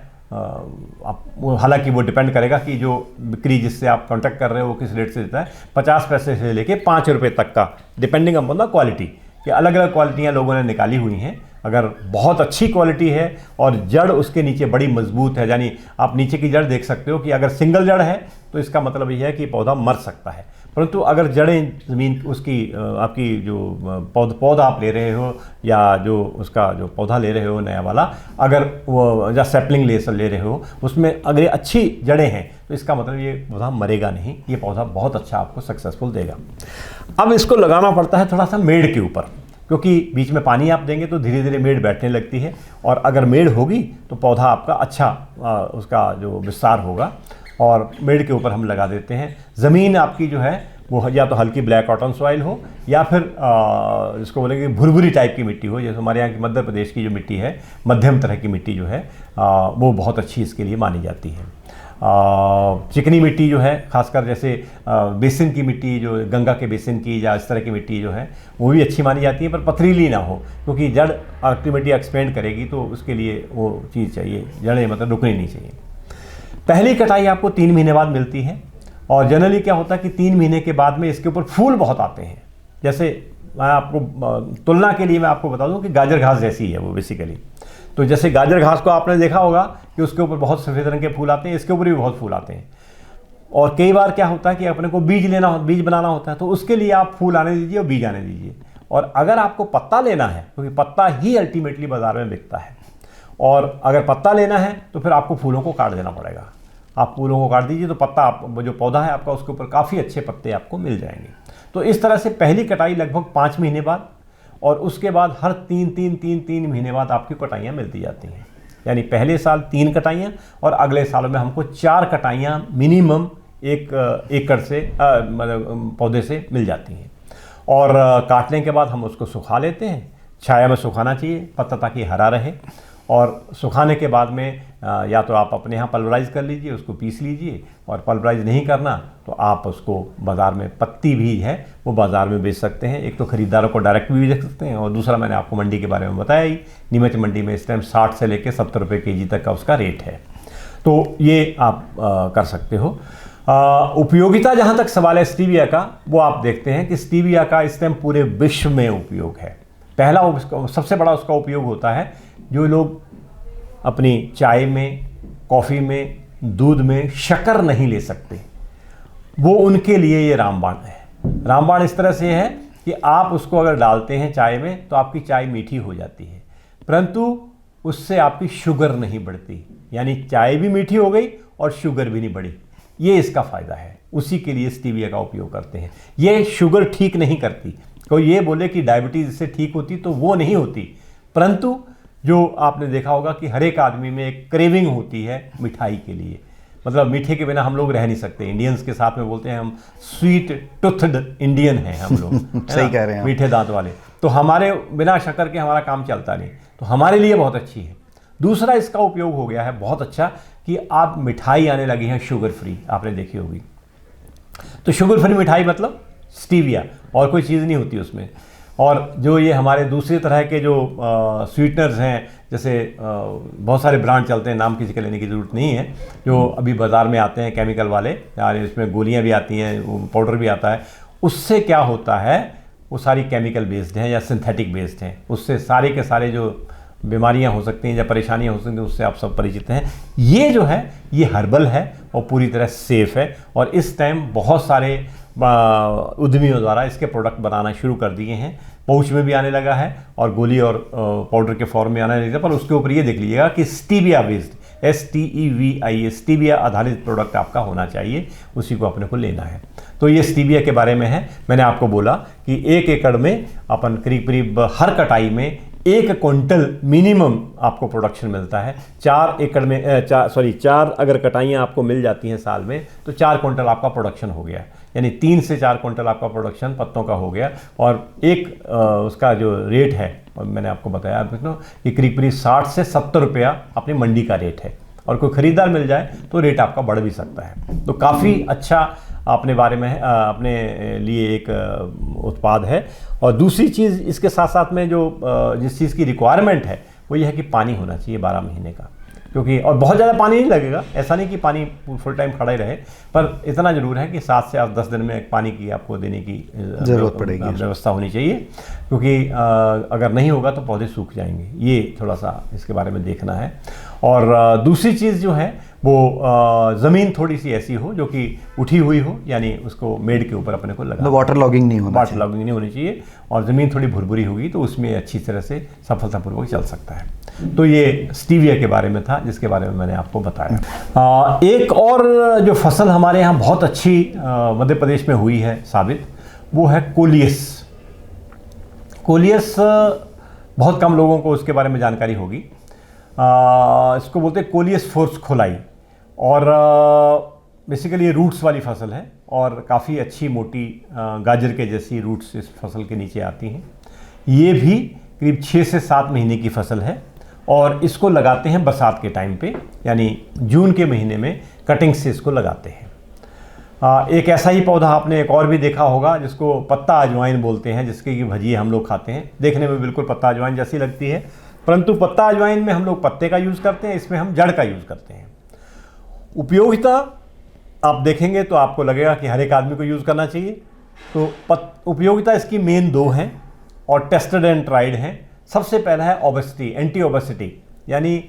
B: हालांकि वो डिपेंड करेगा कि जो बिक्री जिससे आप कांटेक्ट कर रहे हो वो किस रेट से देता है, 50 पैसे से लेके 5 रुपये तक का, डिपेंडिंग अपॉन द क्वालिटी। कि अलग अलग क्वालिटियाँ लोगों ने निकाली हुई हैं। अगर बहुत अच्छी क्वालिटी है और जड़ उसके नीचे बड़ी मजबूत है, यानी आप नीचे की जड़ देख सकते हो कि अगर सिंगल जड़ है तो इसका मतलब यह है कि पौधा मर सकता है। परंतु अगर जड़ें ज़मीन उसकी आपकी जो पौधा आप ले रहे हो या जो उसका जो पौधा ले रहे हो नया वाला, अगर वो या सैपलिंग ले रहे हो, उसमें अगर ये अच्छी जड़ें हैं तो इसका मतलब ये पौधा मरेगा नहीं, ये पौधा बहुत अच्छा आपको सक्सेसफुल देगा। अब इसको लगाना पड़ता है थोड़ा सा मेड़ के ऊपर, क्योंकि बीच में पानी आप देंगे तो धीरे धीरे मेड़ बैठने लगती है, और अगर मेड़ होगी तो पौधा आपका अच्छा उसका जो विस्तार होगा। और मेड़ के ऊपर हम लगा देते हैं। ज़मीन आपकी जो है वो या तो हल्की ब्लैक कॉटन सॉइल हो या फिर इसको बोलेंगे भुरभुरी टाइप की मिट्टी हो। जैसे हमारे यहाँ की मध्य प्रदेश की जो मिट्टी है, मध्यम तरह की मिट्टी जो है वो बहुत अच्छी इसके लिए मानी जाती है। चिकनी मिट्टी जो है, खासकर जैसे बेसिन की मिट्टी, जो गंगा के बेसिन की या इस तरह की मिट्टी जो है वो भी अच्छी मानी जाती है, पर पथरीली ना हो, क्योंकि जड़ अल्टीमेटली एक्सपेंड करेगी तो उसके लिए वो चीज़ चाहिए, जड़ें मतलब रुकनी नहीं चाहिए। पहली कटाई आपको 3 महीने बाद मिलती है, और जनरली क्या होता है कि 3 महीने के बाद में इसके ऊपर फूल बहुत आते हैं। जैसे मैं आपको तुलना के लिए मैं आपको बता दूं कि गाजर घास जैसी है वो बेसिकली। तो जैसे गाजर घास को आपने देखा होगा कि उसके ऊपर बहुत सफ़ेद रंग के फूल आते हैं, इसके ऊपर भी बहुत फूल आते हैं। और कई बार क्या होता है कि अपने को बीज बनाना होता है, तो उसके लिए आप फूल आने दीजिए और बीज आने दीजिए। और अगर आपको पत्ता लेना है, क्योंकि पत्ता ही अल्टीमेटली बाज़ार में बिकता है, और अगर पत्ता लेना है तो फिर आपको फूलों को काट देना पड़ेगा। आप फूलों को काट दीजिए तो पत्ता आप जो पौधा है आपका उसके ऊपर काफ़ी अच्छे पत्ते आपको मिल जाएंगे। तो इस तरह से पहली कटाई लगभग 5 महीने बाद, और उसके बाद हर 3 महीने बाद आपकी कटाइयाँ मिलती जाती हैं। यानी पहले साल 3 कटाइयाँ और अगले सालों में हमको 4 कटाइयाँ मिनिमम 1 एकड़ से मतलब पौधे से मिल जाती हैं। और काटने के बाद हम उसको सुखा लेते हैं, छाया में सुखाना चाहिए पत्ता ताकि हरा रहे। और सुखाने के बाद में या तो आप अपने यहाँ पल्वराइज कर लीजिए, उसको पीस लीजिए, और पल्वराइज नहीं करना तो आप उसको बाज़ार में पत्ती भी है वो बाज़ार में बेच सकते हैं। एक तो ख़रीदारों को डायरेक्ट भी बेच सकते हैं, और दूसरा मैंने आपको मंडी के बारे में बताया ही, नीमच मंडी में इस टाइम 60 से लेकर 70 रुपये kg तक का उसका रेट है। तो ये आप कर सकते हो। उपयोगिता जहाँ तक सवाल है स्टीविया का, वो आप देखते हैं कि स्टीविया का इस टाइम पूरे विश्व में उपयोग है। पहला सबसे बड़ा उसका उपयोग होता है जो लोग अपनी चाय में, कॉफ़ी में, दूध में शक्कर नहीं ले सकते, वो उनके लिए ये रामबाण है। रामबाण इस तरह से है कि आप उसको अगर डालते हैं चाय में तो आपकी चाय मीठी हो जाती है, परंतु उससे आपकी शुगर नहीं बढ़ती, यानी चाय भी मीठी हो गई और शुगर भी नहीं बढ़ी। ये इसका फ़ायदा है, उसी के लिए स्टीविया का उपयोग करते हैं। ये शुगर ठीक नहीं करती, कोई ये बोले कि डायबिटीज़ इससे ठीक होती तो वो नहीं होती, परंतु जो आपने देखा होगा कि हर एक आदमी में एक क्रेविंग होती है मिठाई के लिए, मतलब मीठे के बिना हम लोग रह नहीं सकते। इंडियंस के साथ में बोलते हैं हम स्वीट टूथड इंडियन हैं हम लोग
A: सही कह रहे हैं,
B: मीठे दांत वाले। तो हमारे बिना शक्कर के हमारा काम चलता नहीं, तो हमारे लिए बहुत अच्छी है। दूसरा इसका उपयोग हो गया है बहुत अच्छा कि आप मिठाई आने लगी हैं शुगर फ्री, आपने देखी होगी। तो शुगर फ्री मिठाई मतलब स्टीविया, और कोई चीज़ नहीं होती उसमें। और जो ये हमारे दूसरी तरह के जो स्वीटनर्स हैं, जैसे बहुत सारे ब्रांड चलते हैं, नाम किसी के लेने की ज़रूरत नहीं है, जो अभी बाज़ार में आते हैं केमिकल वाले, यानी इसमें गोलियां भी आती हैं, पाउडर भी आता है, उससे क्या होता है वो सारी केमिकल बेस्ड हैं या सिंथेटिक बेस्ड हैं। उससे सारे के सारे जो बीमारियां हो सकती हैं या परेशानियां हो सकती हैं उससे आप सब परिचित हैं। ये जो है ये हर्बल है और पूरी तरह सेफ़ है, और इस टाइम बहुत सारे उद्यमियों द्वारा इसके प्रोडक्ट बनाना शुरू कर दिए हैं। पाउच में भी आने लगा है और गोली और पाउडर के फॉर्म में आने लगा, पर उसके ऊपर ये देख लीजिएगा कि स्टीविया बेस्ड, STEVIA, स्टीविया आधारित प्रोडक्ट आपका होना चाहिए, उसी को अपने को लेना है। तो ये स्टीविया के बारे में है। मैंने आपको बोला कि 1 एकड़ में अपन करीब करीब हर कटाई में 1 क्विंटल मिनिमम आपको प्रोडक्शन मिलता है। 4 एकड़ में 4 अगर कटाइयाँ आपको मिल जाती हैं साल में तो 4 क्विंटल आपका प्रोडक्शन हो गया, यानी 3 से 4 क्विंटल आपका प्रोडक्शन पत्तों का हो गया। और एक उसका जो रेट है मैंने आपको बताया कि करीब करीब 60 से 70 रुपया अपनी मंडी का रेट है, और कोई ख़रीदार मिल जाए तो रेट आपका बढ़ भी सकता है। तो काफ़ी अच्छा अपने बारे में अपने लिए एक उत्पाद है। और दूसरी चीज़ इसके साथ साथ में जो जिस चीज़ की रिक्वायरमेंट है वो ये है कि पानी होना चाहिए 12 महीने का, क्योंकि और बहुत ज़्यादा पानी नहीं लगेगा, ऐसा नहीं कि पानी फुल टाइम खड़ा ही रहे, पर इतना ज़रूर है कि 7 से 10 दिन में पानी की आपको देने की
A: ज़रूरत पड़ेगी,
B: व्यवस्था होनी चाहिए, क्योंकि अगर नहीं होगा तो पौधे सूख जाएंगे। ये थोड़ा सा इसके बारे में देखना है। और दूसरी चीज़ जो है वो ज़मीन थोड़ी सी ऐसी हो जो कि उठी हुई हो, यानी उसको मेड के ऊपर अपने को लगा,
A: वाटर लॉगिंग नहीं होना
B: वाटर लॉगिंग नहीं होनी चाहिए, और ज़मीन थोड़ी भुरभुरी होगी तो उसमें अच्छी तरह से सफलतापूर्वक चल सकता है। तो ये स्टीविया के बारे में था जिसके बारे में मैंने आपको बताया। एक और जो फसल हमारे यहाँ बहुत अच्छी मध्य प्रदेश में हुई है साबित, वो है कोलियस। कोलियस बहुत कम लोगों को उसके बारे में जानकारी होगी। इसको बोलते हैं कोलियस फोर्स खोलाई, और बेसिकली ये रूट्स वाली फसल है और काफ़ी अच्छी मोटी गाजर के जैसी रूट्स इस फसल के नीचे आती हैं। ये भी करीब 6 से 7 महीने की फसल है, और इसको लगाते हैं बरसात के टाइम पे, यानी जून के महीने में कटिंग से इसको लगाते हैं। एक ऐसा ही पौधा आपने एक और भी देखा होगा जिसको पत्ता अजवाइन बोलते हैं, जिसके की भजिए हम लोग खाते हैं, देखने में बिल्कुल पत्ता अजवाइन जैसी लगती है, परंतु पत्ता अजवाइन में हम लोग पत्ते का यूज़ करते हैं, इसमें हम जड़ का यूज़ करते हैं। उपयोगिता आप देखेंगे तो आपको लगेगा कि हर एक आदमी को यूज़ करना चाहिए। तो उपयोगिता इसकी मेन 2 हैं और टेस्टेड एंड ट्राइड हैं। सबसे पहला है ओबेसिटी, एंटी ओबेसिटी, यानी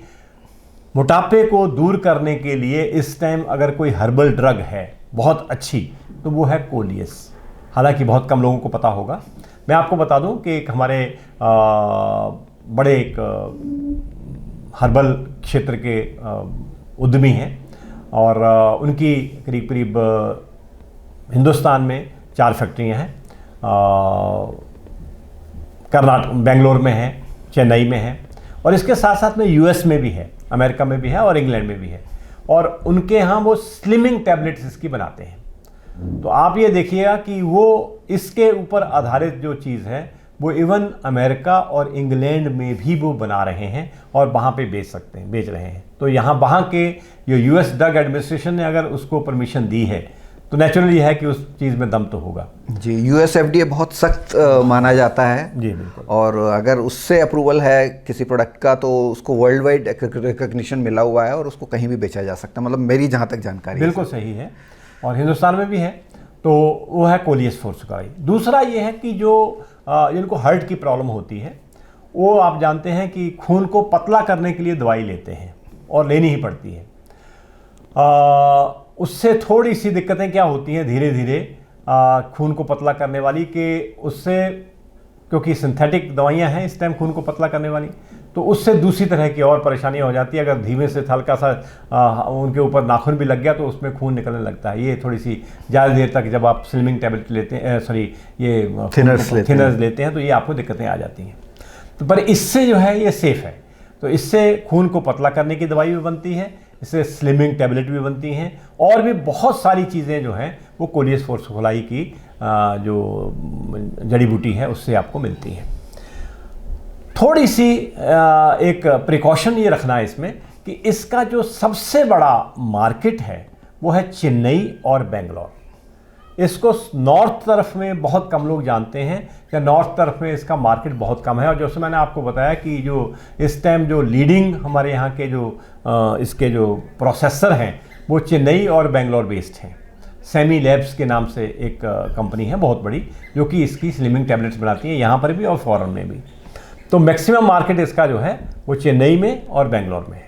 B: मोटापे को दूर करने के लिए इस टाइम अगर कोई हर्बल ड्रग है बहुत अच्छी तो वो है कोलियस। हालांकि बहुत कम लोगों को पता होगा। मैं आपको बता दूं कि एक हमारे बड़े एक हर्बल क्षेत्र के उद्यमी हैं, और उनकी करीब करीब हिंदुस्तान में 4 फैक्ट्रियां हैं। कर्नाटक, बेंगलोर में है, चेन्नई में है, और इसके साथ साथ में यूएस में भी है, अमेरिका में भी है और इंग्लैंड में भी है। और उनके यहाँ वो स्लिमिंग टैबलेट्स इसकी बनाते हैं। तो आप ये देखिएगा कि वो इसके ऊपर आधारित जो चीज़ है वो इवन अमेरिका और इंग्लैंड में भी वो बना रहे हैं और वहाँ पे बेच रहे हैं। तो वहाँ के जो यूएस ड्रग एडमिनिस्ट्रेशन ने अगर उसको परमिशन दी है तो नेचुरली है कि उस चीज़ में दम तो होगा।
A: जी, यूएस एफडीए बहुत सख्त माना जाता है
B: जी बिल्कुल।
A: और अगर उससे अप्रूवल है किसी प्रोडक्ट का तो उसको वर्ल्ड वाइड रिकग्निशन मिला हुआ है और उसको कहीं भी बेचा जा सकता है, मतलब मेरी जहाँ तक जानकारी है।
B: बिल्कुल सही है, और हिंदुस्तान में भी है। तो वो है कोलियस फोर्स का। दूसरा ये है कि जो जिनको हार्ट की प्रॉब्लम होती है वो आप जानते हैं कि खून को पतला करने के लिए दवाई लेते हैं और लेनी ही पड़ती है। उससे थोड़ी सी दिक्कतें क्या होती हैं धीरे धीरे खून को पतला करने वाली के उससे, क्योंकि सिंथेटिक दवाइयां हैं इस टाइम खून को पतला करने वाली, तो उससे दूसरी तरह की और परेशानियां हो जाती है। अगर धीमे से हल्का सा उनके ऊपर नाखून भी लग गया तो उसमें खून निकलने लगता है। ये थोड़ी सी ज़्यादा देर तक जब आप स्लिमिंग टैबलेट लेते हैं, ये थिनर्स लेते हैं तो ये आपको दिक्कतें आ जाती हैं। तो पर इससे जो है ये सेफ़ है। तो इससे खून को पतला करने की दवाई भी बनती है, इससे स्लिमिंग टैबलेट भी बनती हैं, और भी बहुत सारी चीज़ें जो हैं वो कोलियस फोर्सफुलाई की जो जड़ी बूटी है उससे आपको मिलती हैं। थोड़ी सी एक प्रिकॉशन ये रखना है इसमें कि इसका जो सबसे बड़ा मार्केट है वो है चेन्नई और बेंगलोर। इसको नॉर्थ तरफ में बहुत कम लोग जानते हैं कि नॉर्थ तरफ में इसका मार्केट बहुत कम है। और जैसे मैंने आपको बताया कि जो इस टाइम जो लीडिंग हमारे यहाँ के जो इसके जो प्रोसेसर हैं वो चेन्नई और बेंगलोर बेस्ड हैं। सेमी लैब्स के नाम से एक कंपनी है बहुत बड़ी जो कि इसकी स्लिमिंग टैबलेट्स बनाती है यहाँ पर भी और फॉरेन में भी। तो मैक्सिमम मार्केट इसका जो है वो चेन्नई में और बेंगलोर में है।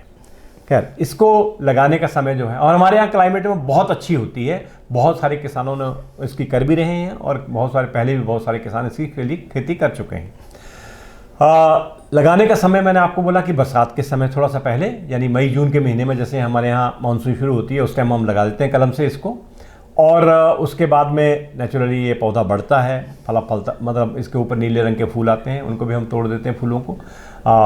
B: खैर, इसको लगाने का समय जो है, और हमारे यहाँ क्लाइमेट में बहुत अच्छी होती है, बहुत सारे किसानों ने इसकी कर भी रहे हैं और बहुत सारे पहले भी बहुत सारे किसान इसकी खेती कर चुके हैं। लगाने का समय मैंने आपको बोला कि बरसात के समय थोड़ा सा पहले, यानी मई जून के महीने में जैसे हमारे यहाँ मानसून शुरू होती है उस टाइम हम लगा देते हैं कलम से इसको, और उसके बाद में नेचुरली ये पौधा बढ़ता है, फलता, मतलब इसके ऊपर नीले रंग के फूल आते हैं, उनको भी हम तोड़ देते हैं फूलों को,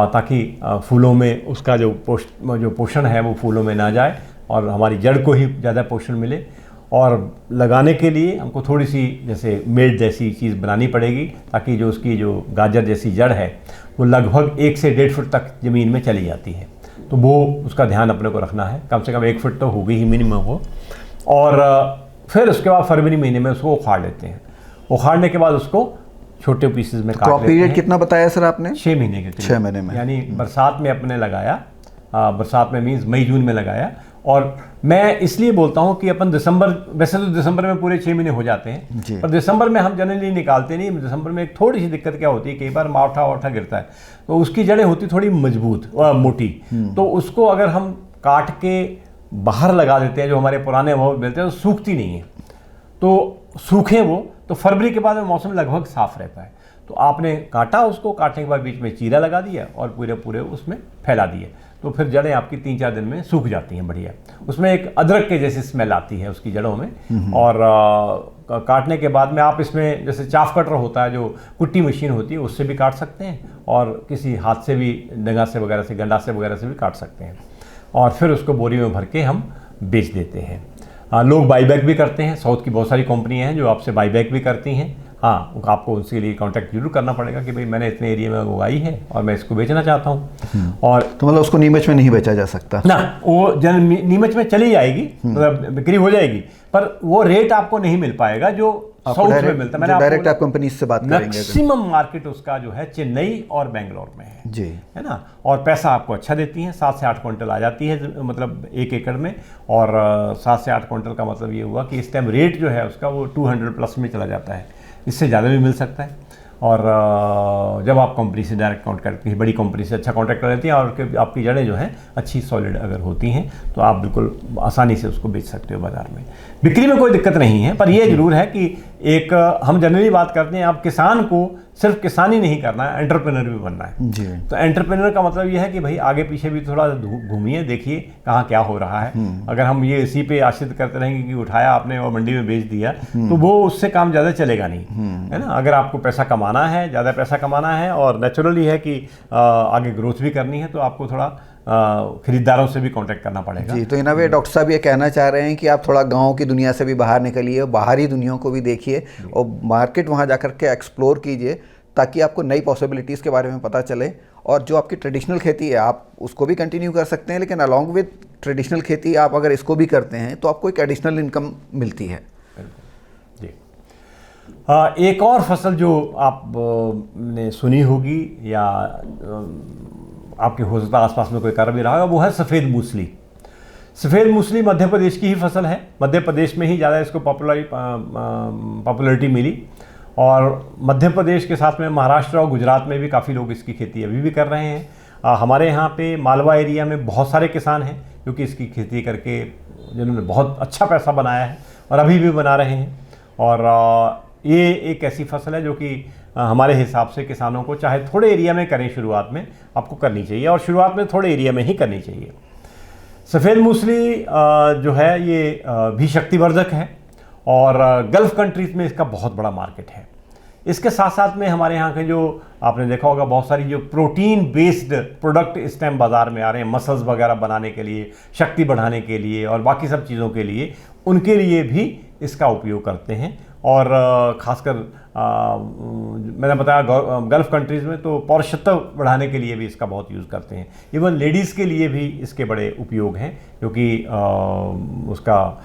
B: ताकि फूलों में उसका जो पोषण है वो फूलों में ना जाए और हमारी जड़ को ही ज़्यादा पोषण मिले। और लगाने के लिए हमको थोड़ी सी जैसे मेड जैसी चीज़ बनानी पड़ेगी ताकि जो उसकी जो गाजर जैसी जड़ है वो लगभग 1 से 1.5 फुट तक ज़मीन में चली जाती है। तो वो उसका ध्यान अपने को रखना है, कम से कम 1 फुट तो होगी ही मिनिमम हो। और फिर उसके बाद फरवरी महीने में उसको उखाड़ लेते हैं। उखाड़ने के बाद उसको छोटे पीसेस में काट लेते हैं।
A: पीरियड कितना बताया सर आपने?
B: 6 महीने के।
A: 6 महीने में,
B: यानी बरसात में अपने लगाया, बरसात में मीन्स मई जून में लगाया। और मैं इसलिए बोलता हूँ कि अपन दिसंबर, वैसे तो दिसंबर में पूरे 6 महीने हो जाते हैं, पर दिसंबर में हम जनरली निकालते नहीं। दिसंबर में एक थोड़ी सी दिक्कत क्या होती है, कई बार मावठा गिरता है तो उसकी जड़ें होती थोड़ी मजबूत व मोटी, तो उसको अगर हम काट के बाहर लगा देते हैं जो हमारे पुराने भाव मिलते हैं तो सूखती नहीं है। तो सूखे वो तो फरवरी के बाद में मौसम लगभग साफ रहता है। तो आपने काटा, उसको काटने के बाद बीच में चीरा लगा दिया और पूरे उसमें फैला दिए, तो फिर जड़ें आपकी 3-4 दिन में सूख जाती हैं बढ़िया। उसमें एक अदरक के जैसी स्मेल आती है उसकी जड़ों में। और काटने के बाद में आप इसमें जैसे चाफ कटर होता है, जो कुट्टी मशीन होती है, उससे भी काट सकते हैं और किसी हाथ से भी, डंगा से वगैरह से, गंडासे वगैरह से भी काट सकते हैं। और फिर उसको बोरी में भर के हम बेच देते हैं। लोग बाईबैक भी करते हैं। साउथ की बहुत सारी कंपनियां हैं जो आपसे बाईबैक भी करती हैं। हाँ, आपको उनके लिए कांटेक्ट जरूर करना पड़ेगा कि भाई मैंने इतने एरिया में उगाई है और मैं इसको बेचना चाहता हूँ। और
A: तो मतलब उसको नीमच में नहीं बेचा जा सकता
B: ना, वो नीमच में चली जाएगी, मतलब बिक्री हो जाएगी, पर वो रेट आपको नहीं मिल पाएगा जो साउथ में मिलता है। मैंने
A: डायरेक्ट आप कंपनी से बात करेंगे।
B: मैक्सिमम मार्केट उसका जो है चेन्नई और बेंगलोर में है
A: जी,
B: है ना। और पैसा आपको अच्छा देती हैं, 7 से 8 क्विंटल आ जाती है, मतलब 1 एकड़ में। और 7 से 8 क्विंटल का मतलब ये हुआ कि इस टाइम रेट जो है उसका वो 200 प्लस में चला जाता है, इससे ज़्यादा भी मिल सकता है। और जब आप कंपनी से डायरेक्ट कॉन्टैक्ट, किसी बड़ी कंपनी से अच्छा कॉन्टैक्ट कर लेती हैं और आपकी जड़ें जो हैं अच्छी सॉलिड अगर होती हैं तो आप बिल्कुल आसानी से उसको बेच सकते हो बाज़ार में। बिक्री में कोई दिक्कत नहीं है, पर यह ज़रूर है कि एक हम जनरली बात करते हैं, आप किसान को सिर्फ किसान ही नहीं करना है, एंटरप्रेन्योर भी बनना है
A: जी।
B: तो एंटरप्रेन्योर का मतलब ये है कि भाई आगे पीछे भी थोड़ा घूमिए, देखिए कहाँ क्या हो रहा है। अगर हम ये इसी पे आश्रित करते रहेंगे कि उठाया आपने और मंडी में बेच दिया तो वो उससे काम ज़्यादा चलेगा नहीं, है ना। अगर आपको पैसा कमाना है, ज़्यादा पैसा कमाना है और नेचुरली है कि आगे ग्रोथ भी करनी है, तो आपको थोड़ा खरीदारों से भी कांटेक्ट करना पड़ेगा
A: जी। तो इन वे डॉक्टर साहब ये कहना चाह रहे हैं कि आप थोड़ा गांव की दुनिया से भी बाहर निकलिए, बाहरी दुनिया को भी देखिए और मार्केट वहां जाकर के एक्सप्लोर कीजिए, ताकि आपको नई पॉसिबिलिटीज़ के बारे में पता चले। और जो आपकी ट्रेडिशनल खेती है आप उसको भी कंटिन्यू कर सकते हैं, लेकिन अलॉन्ग विद ट्रेडिशनल खेती आप अगर इसको भी करते हैं तो आपको एक एडिशनल इनकम मिलती है।
B: जी। एक और फसल जो आप ने सुनी होगी या आपके हो सकता है आसपास में कोई कर भी रहा होगा, वो है सफ़ेद मूसली। सफ़ेद मूसली मध्य प्रदेश की ही फसल है। मध्य प्रदेश में ही ज़्यादा इसको पॉपुलैरिटी मिली, और मध्य प्रदेश के साथ में महाराष्ट्र और गुजरात में भी काफ़ी लोग इसकी खेती अभी भी कर रहे हैं। हमारे यहाँ पे मालवा एरिया में बहुत सारे किसान हैं जो कि इसकी खेती करके जिन्होंने बहुत अच्छा पैसा बनाया है और अभी भी बना रहे हैं। और ये एक ऐसी फसल है जो कि हमारे हिसाब से किसानों को चाहे थोड़े एरिया में करें, शुरुआत में आपको करनी चाहिए, और शुरुआत में थोड़े एरिया में ही करनी चाहिए। सफ़ेद मूसली जो है ये भी शक्तिवर्धक है, और गल्फ़ कंट्रीज़ में इसका बहुत बड़ा मार्केट है। इसके साथ साथ में हमारे यहाँ के जो आपने देखा होगा बहुत सारी जो प्रोटीन बेस्ड प्रोडक्ट इस टाइम बाज़ार में आ रहे हैं, मसल्स वगैरह बनाने के लिए, शक्ति बढ़ाने के लिए और बाकी सब चीज़ों के लिए, उनके लिए भी इसका उपयोग करते हैं। और ख़ासकर मैंने बताया गल्फ़ कंट्रीज़ में तो पौरुषत्व बढ़ाने के लिए भी इसका बहुत यूज़ करते हैं। इवन लेडीज़ के लिए भी इसके बड़े उपयोग हैं, क्योंकि उसका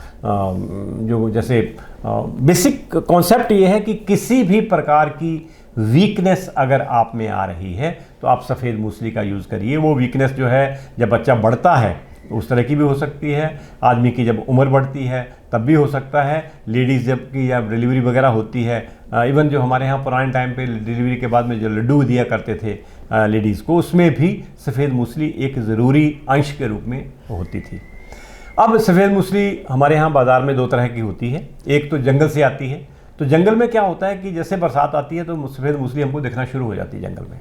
B: जो जैसे बेसिक कॉन्सेप्ट ये है कि किसी भी प्रकार की वीकनेस अगर आप में आ रही है तो आप सफ़ेद मूसली का यूज़ करिए। वो वीकनेस जो है जब बच्चा बढ़ता है तो उस तरह की भी हो सकती है, आदमी की जब उम्र बढ़ती है तब भी हो सकता है, लेडीज़ जब की जब डिलीवरी वगैरह होती है, इवन जो हमारे यहाँ पुराने टाइम पे डिलीवरी के बाद में जो लड्डू दिया करते थे लेडीज़ को, उसमें भी सफ़ेद मूसली एक ज़रूरी अंश के रूप में होती थी। अब सफ़ेद मूसली हमारे यहाँ बाज़ार में दो तरह की होती है। एक तो जंगल से आती है। तो जंगल में क्या होता है कि जैसे बरसात आती है तो सफ़ेद मूसली हमको दिखना शुरू हो जाती है जंगल में।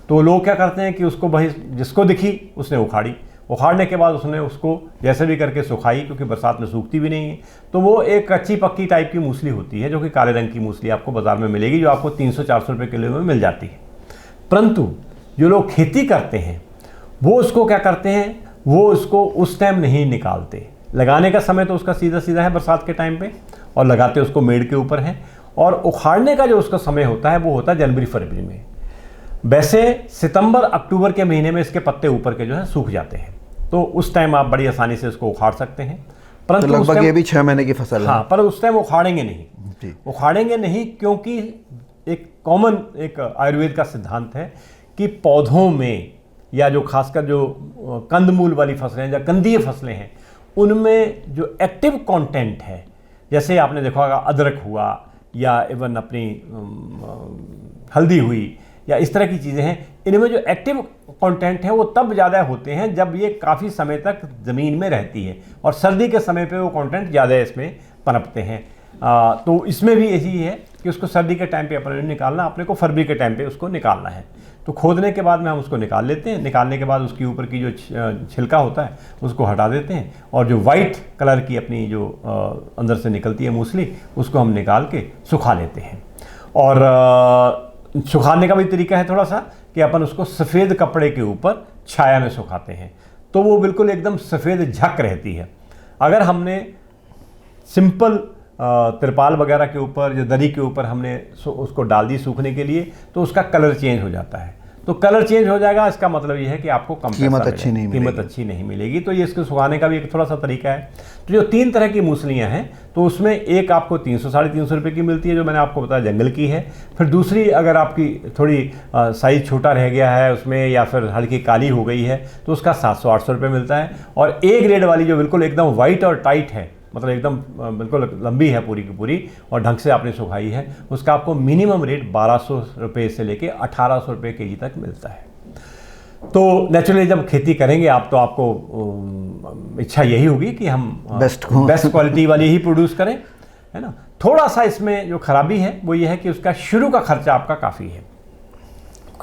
B: तो लोग क्या करते हैं कि उसको भाई जिसको दिखी उसने उखाड़ी, उखाड़ने के बाद उसने उसको जैसे भी करके सुखाई, क्योंकि बरसात में सूखती भी नहीं है। तो वो एक कच्ची पक्की टाइप की मूसली होती है, जो कि काले रंग की मूसली आपको बाज़ार में मिलेगी, जो आपको 300-400 रुपये किलो में मिल जाती है। परंतु जो लोग खेती करते हैं वो उसको क्या करते हैं, वो उसको उस टाइम नहीं निकालते। लगाने का समय तो उसका सीधा सीधा है बरसात के टाइम पे, और लगाते उसको मेड़ के ऊपर है, और उखाड़ने का जो उसका समय होता है वो होता है जनवरी फरवरी में। वैसे सितंबर अक्टूबर के महीने में इसके पत्ते ऊपर के जो है सूख जाते हैं, तो उस टाइम आप बड़ी आसानी से इसको उखाड़ सकते हैं।
A: परंतु तो लगभग ये भी 6 महीने की फसल है।
B: हाँ, पर उस टाइम उखाड़ेंगे नहीं, उखाड़ेंगे नहीं, क्योंकि एक कॉमन एक आयुर्वेद का सिद्धांत है कि पौधों में या जो खासकर जो कंदमूल वाली फसलें या कंदीय फसलें हैं, उनमें जो एक्टिव कंटेंट है, जैसे आपने देखा होगा अदरक हुआ या इवन अपनी हल्दी हुई या इस तरह की चीज़ें हैं, इनमें जो एक्टिव कंटेंट है वो तब ज़्यादा होते हैं जब ये काफ़ी समय तक ज़मीन में रहती है, और सर्दी के समय पे वो कंटेंट ज़्यादा इसमें पनपते हैं। तो इसमें भी यही है कि उसको सर्दी के टाइम पे अपने निकालना, अपने को फरवरी के टाइम पे उसको निकालना है। तो खोदने के बाद में हम उसको निकाल लेते हैं। निकालने के बाद उसके ऊपर की जो छिलका होता है उसको हटा देते हैं, और जो वाइट कलर की अपनी जो अंदर से निकलती है मूसली, उसको हम निकाल के सुखा लेते हैं। और सुखाने का भी तरीका है थोड़ा सा कि अपन उसको सफ़ेद कपड़े के ऊपर छाया में सुखाते हैं, तो वो बिल्कुल एकदम सफ़ेद झक रहती है। अगर हमने सिंपल तिरपाल वगैरह के ऊपर या दरी के ऊपर हमने उसको डाल दी सूखने के लिए, तो उसका कलर चेंज हो जाता है। तो कलर चेंज हो जाएगा, इसका मतलब ये है कि आपको कीमत अच्छी नहीं मिलेगी। तो ये इसको सुखाने का भी एक थोड़ा सा तरीका है। तो जो 3 तरह की मूसलियाँ हैं, तो उसमें एक आपको 300-350 रुपये की मिलती है, जो मैंने आपको बताया जंगल की है। फिर दूसरी अगर आपकी थोड़ी साइज़ छोटा रह गया है उसमें, या फिर हल्की काली हो गई है, तो उसका 700-800 रुपये मिलता है। और ए ग्रेड वाली जो बिल्कुल एकदम वाइट और टाइट है, मतलब एकदम बिल्कुल लंबी है पूरी की पूरी और ढंग से आपने सुखाई है, उसका आपको मिनिमम रेट 1200 रुपये से लेके 1800 रुपये केजी तक मिलता है। तो नेचुरली जब खेती करेंगे आप, तो आपको इच्छा यही होगी कि हम बेस्ट क्वालिटी वाली ही प्रोड्यूस करें, है ना। थोड़ा सा इसमें जो खराबी है वो ये है कि उसका शुरू का खर्चा आपका काफ़ी है।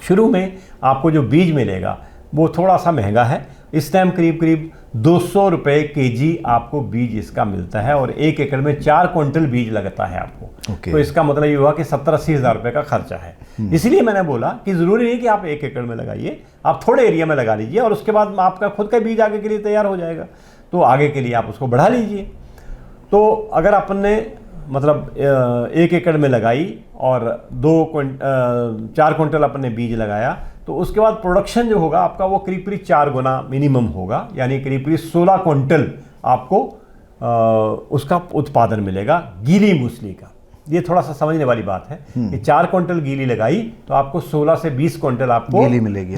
B: शुरू में आपको जो बीज मिलेगा वो थोड़ा सा महंगा है। इस टाइम करीब 200 रुपये केजी आपको बीज इसका मिलता है, और 1 एकड़ में 4 क्विंटल बीज लगता है आपको। तो इसका मतलब ये हुआ कि 70-80 हज़ार रुपये का खर्चा है। इसलिए मैंने बोला कि ज़रूरी नहीं कि आप 1 एकड़ में लगाइए, आप थोड़े एरिया में लगा लीजिए, और उसके बाद आपका खुद का बीज आगे के लिए तैयार हो जाएगा, तो आगे के लिए आप उसको बढ़ा लीजिए। तो अगर अपन ने मतलब 1 एकड़ में लगाई और 4 क्विंटल अपने बीज लगाया, तो उसके बाद प्रोडक्शन जो होगा आपका वो करीब करीब 4 गुना मिनिमम होगा, यानी करीब करीब 16 क्विंटल आपको उसका उत्पादन मिलेगा गीली मूसली का। ये थोड़ा सा समझने वाली बात है कि 4 क्विंटल गीली लगाई तो आपको 16 से 20 क्विंटल आपको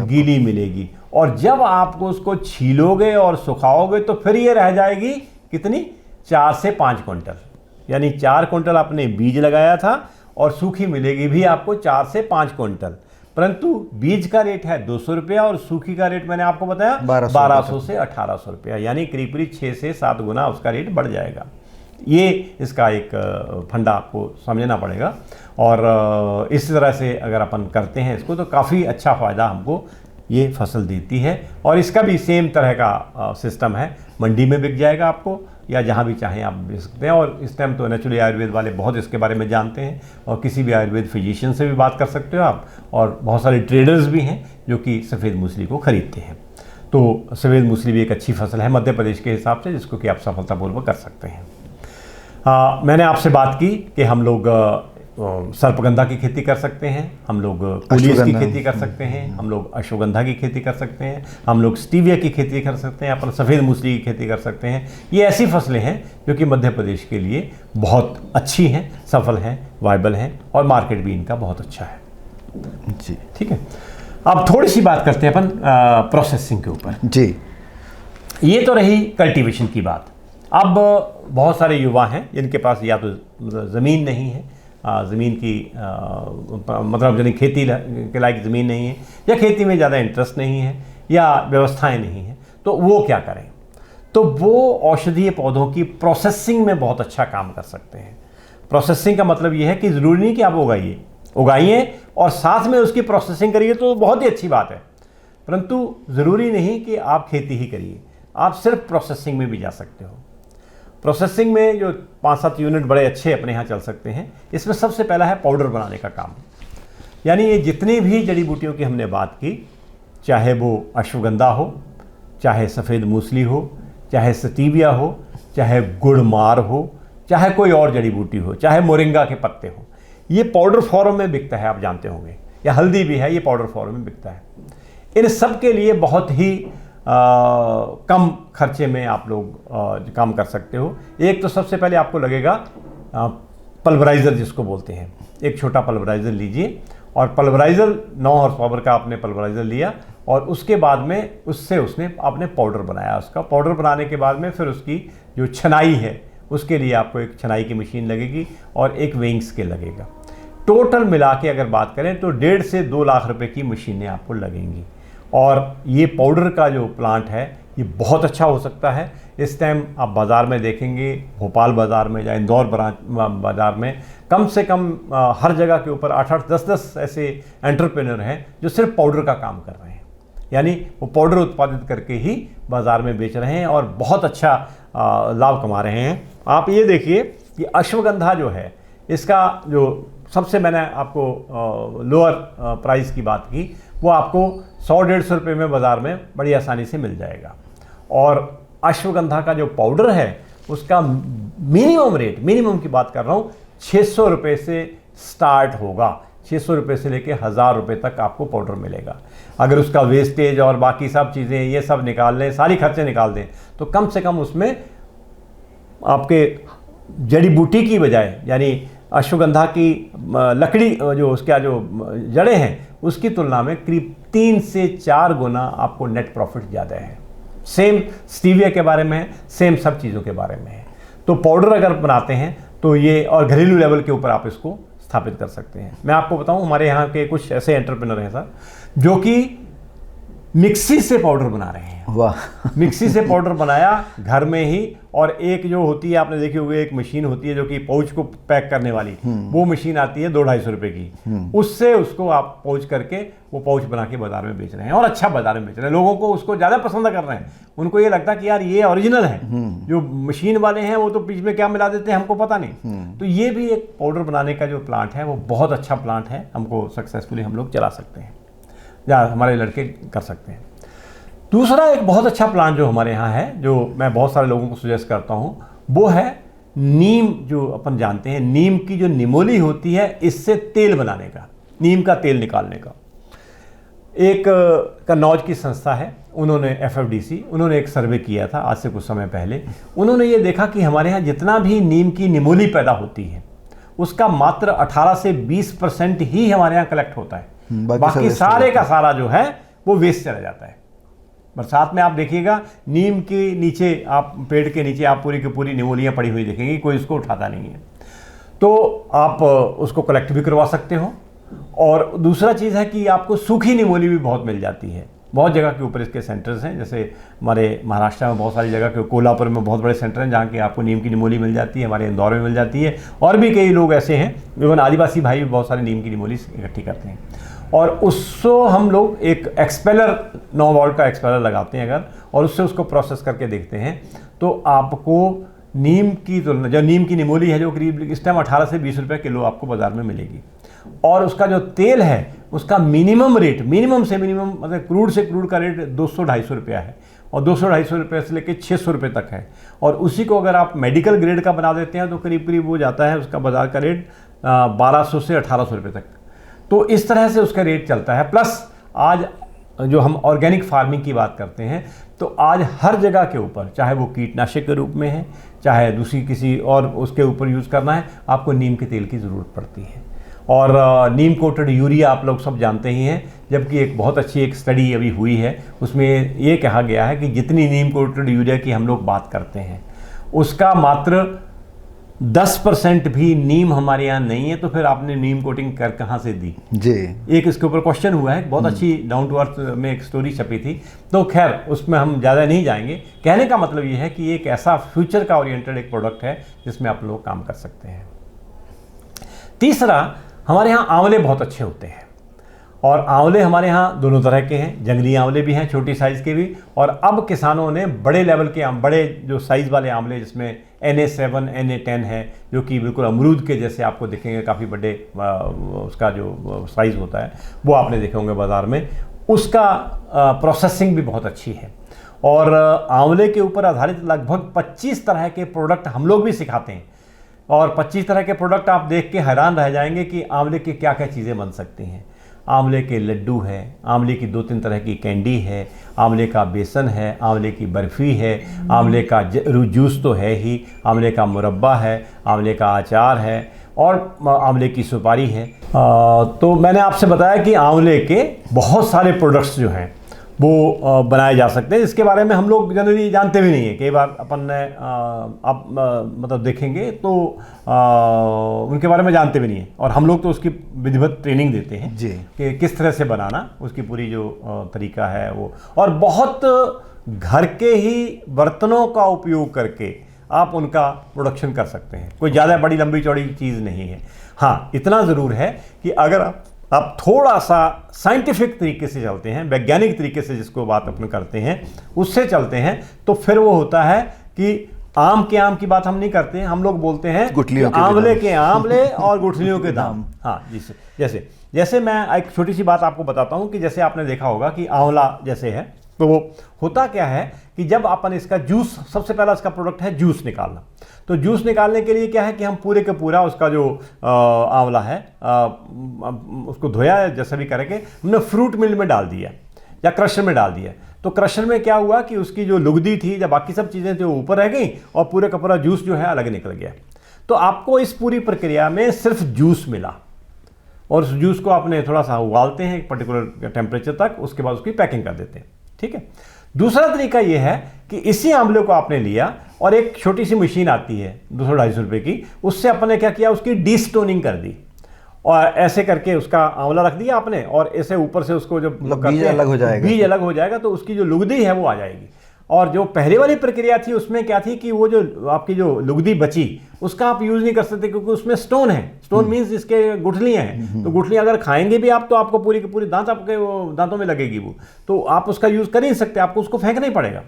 B: गीली मिलेगी। और जब आपको उसको छीलोगे और सुखाओगे तो फिर ये रह जाएगी कितनी, 4 से 5 क्विंटल, यानी 4 क्विंटल आपने बीज लगाया था और सूखी मिलेगी भी आपको 4 से 5 क्विंटल। परंतु बीज का रेट है 200 रुपया और सूखी का रेट मैंने आपको बताया 1200 से 1800 रुपया, यानी करीब करीब 6 से 7 गुना उसका रेट बढ़ जाएगा। ये इसका एक फंडा आपको समझना पड़ेगा। और इस तरह से अगर अपन करते हैं इसको तो काफ़ी अच्छा फ़ायदा हमको ये फसल देती है। और इसका भी सेम तरह का सिस्टम है, मंडी में बिक जाएगा आपको या जहाँ भी चाहें आप बेच सकते हैं। और इस टाइम तो नेचुरली आयुर्वेद वाले बहुत इसके बारे में जानते हैं और किसी भी आयुर्वेद फिजिशियन से भी बात कर सकते हो आप। और बहुत सारे ट्रेडर्स भी हैं जो कि सफ़ेद मूसली को खरीदते हैं। तो सफ़ेद मूसली भी एक अच्छी फसल है मध्य प्रदेश के हिसाब से, जिसको कि आप सफलतापूर्वक कर सकते हैं। मैंने आपसे बात की कि हम लोग सर्पगंधा की खेती कर सकते हैं, हम लोग पुलिस की खेती कर सकते हैं, हम लोग अश्वगंधा की खेती कर सकते हैं, हम लोग स्टीविया की खेती कर सकते हैं, अपन सफ़ेद मूसली की खेती कर सकते हैं। ये ऐसी फसलें हैं जो कि मध्य प्रदेश के लिए बहुत अच्छी हैं, सफल हैं, वायबल हैं और मार्केट भी इनका बहुत अच्छा है
A: जी।
B: ठीक है, अब थोड़ी सी बात करते हैं अपन प्रोसेसिंग के ऊपर
A: जी।
B: ये तो रही कल्टीवेशन की बात। अब बहुत सारे युवा हैं जिनके पास या तो ज़मीन नहीं है, ज़मीन की मतलब यानी खेती के लायक ज़मीन नहीं है, या खेती में ज़्यादा इंटरेस्ट नहीं है, या व्यवस्थाएं नहीं हैं, तो वो क्या करें? तो वो औषधीय पौधों की प्रोसेसिंग में बहुत अच्छा काम कर सकते हैं। प्रोसेसिंग का मतलब ये है कि ज़रूरी नहीं कि आप उगाइए और साथ में उसकी प्रोसेसिंग करिए तो बहुत ही अच्छी बात है, परंतु ज़रूरी नहीं कि आप खेती ही करिए, आप सिर्फ प्रोसेसिंग में भी जा सकते हो। प्रोसेसिंग में जो 5-7 यूनिट बड़े अच्छे अपने यहाँ चल सकते हैं। इसमें सबसे पहला है पाउडर बनाने का काम, यानी ये जितनी भी जड़ी बूटियों की हमने बात की, चाहे वो अश्वगंधा हो, चाहे सफ़ेद मूसली हो, चाहे स्टीविया हो, चाहे गुड़मार हो, चाहे कोई और जड़ी बूटी हो, चाहे मोरिंगा के पत्ते हो, ये पाउडर फॉर्म में बिकता है, आप जानते होंगे, या हल्दी भी है, ये पाउडर फॉर्म में बिकता है। इन सब के लिए बहुत ही कम खर्चे में आप लोग काम कर सकते हो। एक तो सबसे पहले आपको लगेगा पल्वराइज़र जिसको बोलते हैं, एक छोटा पल्वराइज़र लीजिए और पल्वराइज़र 9 हॉर्स पावर का आपने पल्वराइज़र लिया और उसके बाद में उसने आपने पाउडर बनाया। उसका पाउडर बनाने के बाद में फिर उसकी जो छनाई है उसके लिए आपको एक छनाई की मशीन लगेगी और एक वेइंग स्केल लगेगा। टोटल मिला के अगर बात करें तो 1.5 से 2 लाख रुपए की मशीनें आपको लगेंगी। और ये पाउडर का जो प्लांट है ये बहुत अच्छा हो सकता है। इस टाइम आप बाज़ार में देखेंगे, भोपाल बाज़ार में या इंदौर बाज़ार में कम से कम हर जगह के ऊपर 8-8, 10-10 ऐसे एंटरप्रेन्योर हैं जो सिर्फ पाउडर का काम कर रहे हैं, यानी वो पाउडर उत्पादित करके ही बाज़ार में बेच रहे हैं और बहुत अच्छा लाभ कमा रहे हैं। आप ये देखिए कि अश्वगंधा जो है, इसका जो सबसे मैंने आपको लोअर प्राइस की बात की, वो आपको 100-150 रुपये में बाज़ार में बड़ी आसानी से मिल जाएगा। और अश्वगंधा का जो पाउडर है उसका मिनिमम रेट, मिनिमम की बात कर रहा हूँ, 600 रुपये से स्टार्ट होगा। 600 रुपये से लेके 1000 रुपये तक आपको पाउडर मिलेगा। अगर उसका वेस्टेज और बाकी सब चीज़ें ये सब निकाल लें, सारी खर्चे निकाल दें, तो कम से कम उसमें आपके जड़ी बूटी की बजाय, यानी अश्वगंधा की लकड़ी जो उसका जो जड़ें हैं उसकी तुलना में करीब 3 से 4 गुना आपको नेट प्रॉफिट ज़्यादा है। सेम स्टीविया के बारे में है, सेम सब चीज़ों के बारे में है। तो पाउडर अगर बनाते हैं तो ये, और घरेलू लेवल के ऊपर आप इसको स्थापित कर सकते हैं। मैं आपको बताऊं, हमारे यहाँ के कुछ ऐसे एंटरप्रेन्योर हैं सर जो कि मिक्सी से पाउडर बना रहे हैं।
A: वाह। मिक्सी
B: से पाउडर बनाया घर में ही, और एक जो होती है आपने देखी हुई एक मशीन होती है जो कि पाउच को पैक करने वाली, वो मशीन आती है 200-250 रुपए की, उससे उसको आप पाउच करके वो पाउच बना के बाजार में बेच रहे हैं और अच्छा बाजार में बेच रहे हैं। लोगों को उसको ज़्यादा पसंद कर रहे हैं, उनको ये लगता है कि यार ये ओरिजिनल है। जो मशीन वाले हैं वो तो बीच में क्या मिला देते हैं हमको पता नहीं। तो ये भी एक पाउडर बनाने का जो प्लांट है वो बहुत अच्छा प्लांट है, हमको सक्सेसफुली हम लोग चला सकते हैं या हमारे लड़के कर सकते हैं। दूसरा एक बहुत अच्छा प्लान जो हमारे यहाँ है, जो मैं बहुत सारे लोगों को सजेस्ट करता हूँ, वो है नीम जो अपन जानते हैं, नीम की जो निमोली होती है, इससे तेल बनाने का, नीम का तेल निकालने का एक कन्नौज की संस्था है, उन्होंने FFDC, उन्होंने एक सर्वे किया था आज से कुछ समय पहले। उन्होंने ये देखा कि हमारे यहाँ जितना भी नीम की निमोली पैदा होती है उसका मात्र 18 से 20% ही हमारे यहाँ कलेक्ट होता है, बाकी सारे का सारा जो है वो वेस्ट चला जाता है। बरसात में आप देखिएगा नीम के नीचे, आप पेड़ के नीचे आप पूरी की पूरी निमोलियाँ पड़ी हुई देखेंगे, कोई उसको उठाता नहीं है। तो आप उसको कलेक्ट भी करवा सकते हो। और दूसरा चीज़ है कि आपको सूखी निमोली भी बहुत मिल जाती है, बहुत जगह के ऊपर इसके सेंटर्स हैं, जैसे हमारे महाराष्ट्र में बहुत सारी जगह के, कोल्हापुर में बहुत बड़े सेंटर हैं जहाँ की आपको नीम की निमोली मिल जाती है, हमारे इंदौर में मिल जाती है, और भी कई लोग ऐसे हैं, इवन आदिवासी भाई भी बहुत सारे नीम की निमोली इकट्ठी करते हैं। और उसको हम लोग एक एक्सपेलर 9 वोल्ट का एक्सपेलर लगाते हैं अगर, और उससे उसको प्रोसेस करके देखते हैं तो आपको नीम की तुलना, जो नीम की निमोली है जो करीब इस टाइम 18 से 20 रुपये किलो आपको बाज़ार में मिलेगी, और उसका जो तेल है उसका मिनिमम रेट, मिनिमम से मिनिमम मतलब क्रूड से क्रूड का रेट 200-250 रुपया है, और 200-250 रुपये से लेकर 600 रुपये तक है। और उसी को अगर आप मेडिकल ग्रेड का बना देते हैं तो करीब करीब वो जाता है, उसका बाज़ार का रेट 1200 से 1800 रुपये तक। तो इस तरह से उसका रेट चलता है। प्लस आज जो हम ऑर्गेनिक फार्मिंग की बात करते हैं तो आज हर जगह के ऊपर, चाहे वो कीटनाशक के रूप में है, चाहे दूसरी किसी और उसके ऊपर यूज़ करना है, आपको नीम के तेल की ज़रूरत पड़ती है। और नीम कोटेड यूरिया आप लोग सब जानते ही हैं, जबकि एक बहुत अच्छी एक स्टडी अभी हुई है, उसमें ये कहा गया है कि जितनी नीम कोटेड यूरिया की हम लोग बात करते हैं उसका मात्र 10% भी नीम हमारे यहाँ नहीं है, तो फिर आपने नीम कोटिंग कर कहाँ से दी
A: जी।
B: एक इसके ऊपर क्वेश्चन हुआ है, बहुत अच्छी डाउन टू अर्थ में एक स्टोरी छपी थी। तो खैर उसमें हम ज़्यादा नहीं जाएंगे। कहने का मतलब ये है कि एक ऐसा फ्यूचर का ओरिएंटेड एक प्रोडक्ट है जिसमें आप लोग काम कर सकते हैं। तीसरा, हमारे यहाँ आंवले बहुत अच्छे होते हैं, और आंवले हमारे यहाँ दोनों तरह के हैं, जंगली आंवले भी हैं, छोटी साइज़ के भी, और अब किसानों ने बड़े लेवल के बड़े जो साइज़ वाले आंवले जिसमें NA7 NA10 है, जो कि बिल्कुल अमरूद के जैसे आपको दिखेंगे, काफ़ी बड़े उसका जो साइज़ होता है वो आपने देखे होंगे बाज़ार में, उसका प्रोसेसिंग भी बहुत अच्छी है। और आंवले के ऊपर आधारित लगभग 25 तरह के प्रोडक्ट हम लोग भी सिखाते हैं, और 25 तरह के प्रोडक्ट आप देख के हैरान रह जाएंगे कि आंवले के क्या क्या चीज़ें बन सकती हैं। आंवले के लड्डू है, आंवले की 2-3 तरह की कैंडी है, आंवले का बेसन है, आंवले की बर्फ़ी है, आंवले का जूस तो है ही, आंवले का मुरब्बा है, आंवले का अचार है, और आंवले की सुपारी है। तो मैंने आपसे बताया कि आंवले के बहुत सारे प्रोडक्ट्स जो हैं वो बनाए जा सकते हैं, इसके बारे में हम लोग जनरली जानते भी नहीं है। कई बार अपन ने आप मतलब देखेंगे तो उनके बारे में जानते भी नहीं है, और हम लोग तो उसकी विधिवत ट्रेनिंग देते हैं
A: जी
B: कि किस तरह से बनाना, उसकी पूरी जो तरीका है वो, और बहुत घर के ही बर्तनों का उपयोग करके आप उनका प्रोडक्शन कर सकते हैं। कोई ज़्यादा बड़ी लंबी चौड़ी चीज़ नहीं है। हाँ, इतना ज़रूर है कि अगर आप थोड़ा सा साइंटिफिक तरीके से चलते हैं, वैज्ञानिक तरीके से जिसको बात अपन करते हैं उससे चलते हैं, तो फिर वो होता है कि आम के आम की बात हम नहीं करते हैं, हम लोग बोलते हैं आंवले के आंवले और गुठलियों के दाम। हाँ, जैसे जैसे मैं एक छोटी सी बात आपको बताता हूँ कि जैसे आपने देखा होगा कि आंवला जैसे है, तो वो होता क्या है कि जब अपन इसका जूस, सबसे पहला इसका प्रोडक्ट है जूस निकालना। तो जूस निकालने के लिए क्या है कि हम पूरे के पूरा उसका जो आंवला है उसको धोया, जैसा भी करके हमने फ्रूट मिल में डाल दिया या क्रशर में डाल दिया। तो क्रशर में क्या हुआ कि उसकी जो लुगदी थी या बाकी सब चीज़ें थी वो ऊपर रह गई, और पूरे का पूरा जूस जो है अलग निकल गया। तो आपको इस पूरी प्रक्रिया में सिर्फ जूस मिला, और उस जूस को आपने थोड़ा सा उबालते हैं एक पर्टिकुलर टेम्परेचर तक, उसके बाद उसकी पैकिंग कर देते हैं। ठीक है। दूसरा तरीका यह है कि इसी आंवले को आपने लिया और एक छोटी सी मशीन आती है 200-250 रुपये की, उससे आपने क्या किया, उसकी डीस्टोनिंग कर दी, और ऐसे करके उसका आंवला रख दिया आपने, और ऐसे ऊपर से उसको जब
A: बीज अलग हो जाएगा,
B: बीज अलग हो जाएगा, तो उसकी जो लुगदी है वो आ जाएगी। और जो पहले वाली प्रक्रिया थी उसमें क्या थी कि वो जो आपकी जो लुगदी बची उसका आप यूज़ नहीं कर सकते, क्योंकि उसमें स्टोन है। स्टोन मीन्स इसके गुठलियाँ हैं, तो गुठलियाँ अगर खाएंगे भी आप तो आपको पूरी की पूरी दांत आपके दांतों में लगेगी वो, तो आप उसका यूज़ कर ही नहीं सकते, आपको उसको फेंकना ही पड़ेगा।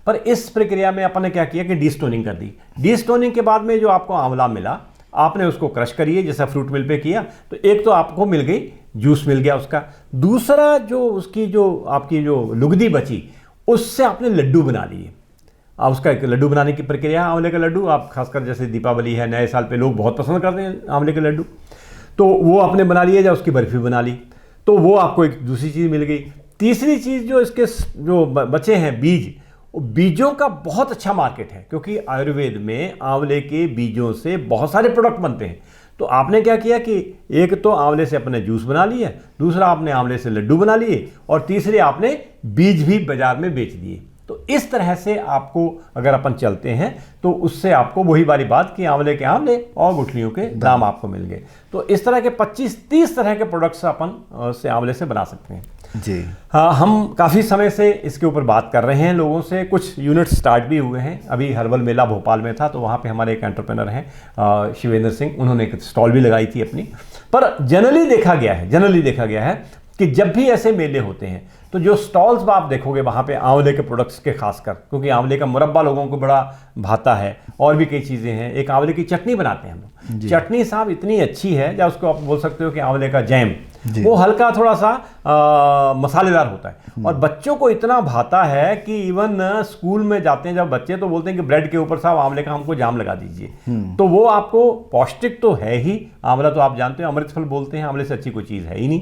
B: पर इस प्रक्रिया में अपन ने क्या किया कि डीस्टोनिंग कर दी। डीस्टोनिंग के बाद में जो आपको आंवला मिला, आपने उसको क्रश करिए जैसा फ्रूट मिल पे किया, तो एक तो आपको मिल गई, जूस मिल गया उसका। दूसरा जो उसकी जो आपकी जो लुगदी बची उससे आपने लड्डू बना लिए, उसका एक लड्डू बनाने की प्रक्रिया है आंवले का लड्डू। आप खासकर जैसे दीपावली है, नए साल पे लोग बहुत पसंद करते हैं आंवले के लड्डू, तो वो आपने बना लिए, या उसकी बर्फी बना ली, तो वो आपको एक दूसरी चीज़ मिल गई। तीसरी चीज़ जो इसके जो बचे हैं बीज, बीजों का बहुत अच्छा मार्केट है, क्योंकि आयुर्वेद में आंवले के बीजों से बहुत सारे प्रोडक्ट बनते हैं। तो आपने क्या किया कि एक तो आंवले से अपने जूस बना लिया, दूसरा आपने आंवले से लड्डू बना लिए, और तीसरे आपने बीज भी बाजार में बेच दिए। तो इस तरह से आपको अगर अपन चलते हैं तो उससे आपको वही वाली बात कि आंवले के आंवले और गुठलियों के दाम आपको मिल गए। तो इस तरह के 25-30 तरह के प्रोडक्ट्स अपन से आंवले से बना सकते हैं
A: जी।
B: हाँ, हम काफ़ी समय से इसके ऊपर बात कर रहे हैं लोगों से, कुछ यूनिट स्टार्ट भी हुए हैं। अभी हर्बल मेला भोपाल में था, तो वहाँ पे हमारे एक एंटरप्रेनर हैं शिवेंद्र सिंह, उन्होंने एक स्टॉल भी लगाई थी अपनी। पर जनरली देखा गया है कि जब भी ऐसे मेले होते हैं तो जो स्टॉल्स आप देखोगे वहाँ पे आंवले के प्रोडक्ट्स के खासकर, क्योंकि आंवले का मुरब्बा लोगों को बड़ा भाता है, और भी कई चीज़ें हैं। एक आंवले की चटनी बनाते हैं हम लोग, चटनी साहब इतनी अच्छी है, या उसको आप बोल सकते हो कि आंवले का जैम, वो हल्का थोड़ा सा मसालेदार होता है, और बच्चों को इतना भाता है कि इवन स्कूल में जाते हैं जब बच्चे, तो बोलते हैं कि ब्रेड के ऊपर साहब आंवले का हमको जाम लगा दीजिए। तो वो आपको पौष्टिक तो है ही, आंवला तो आप जानते हो अमृत फल बोलते हैं, आंवले से अच्छी कोई चीज़ है ही नहीं।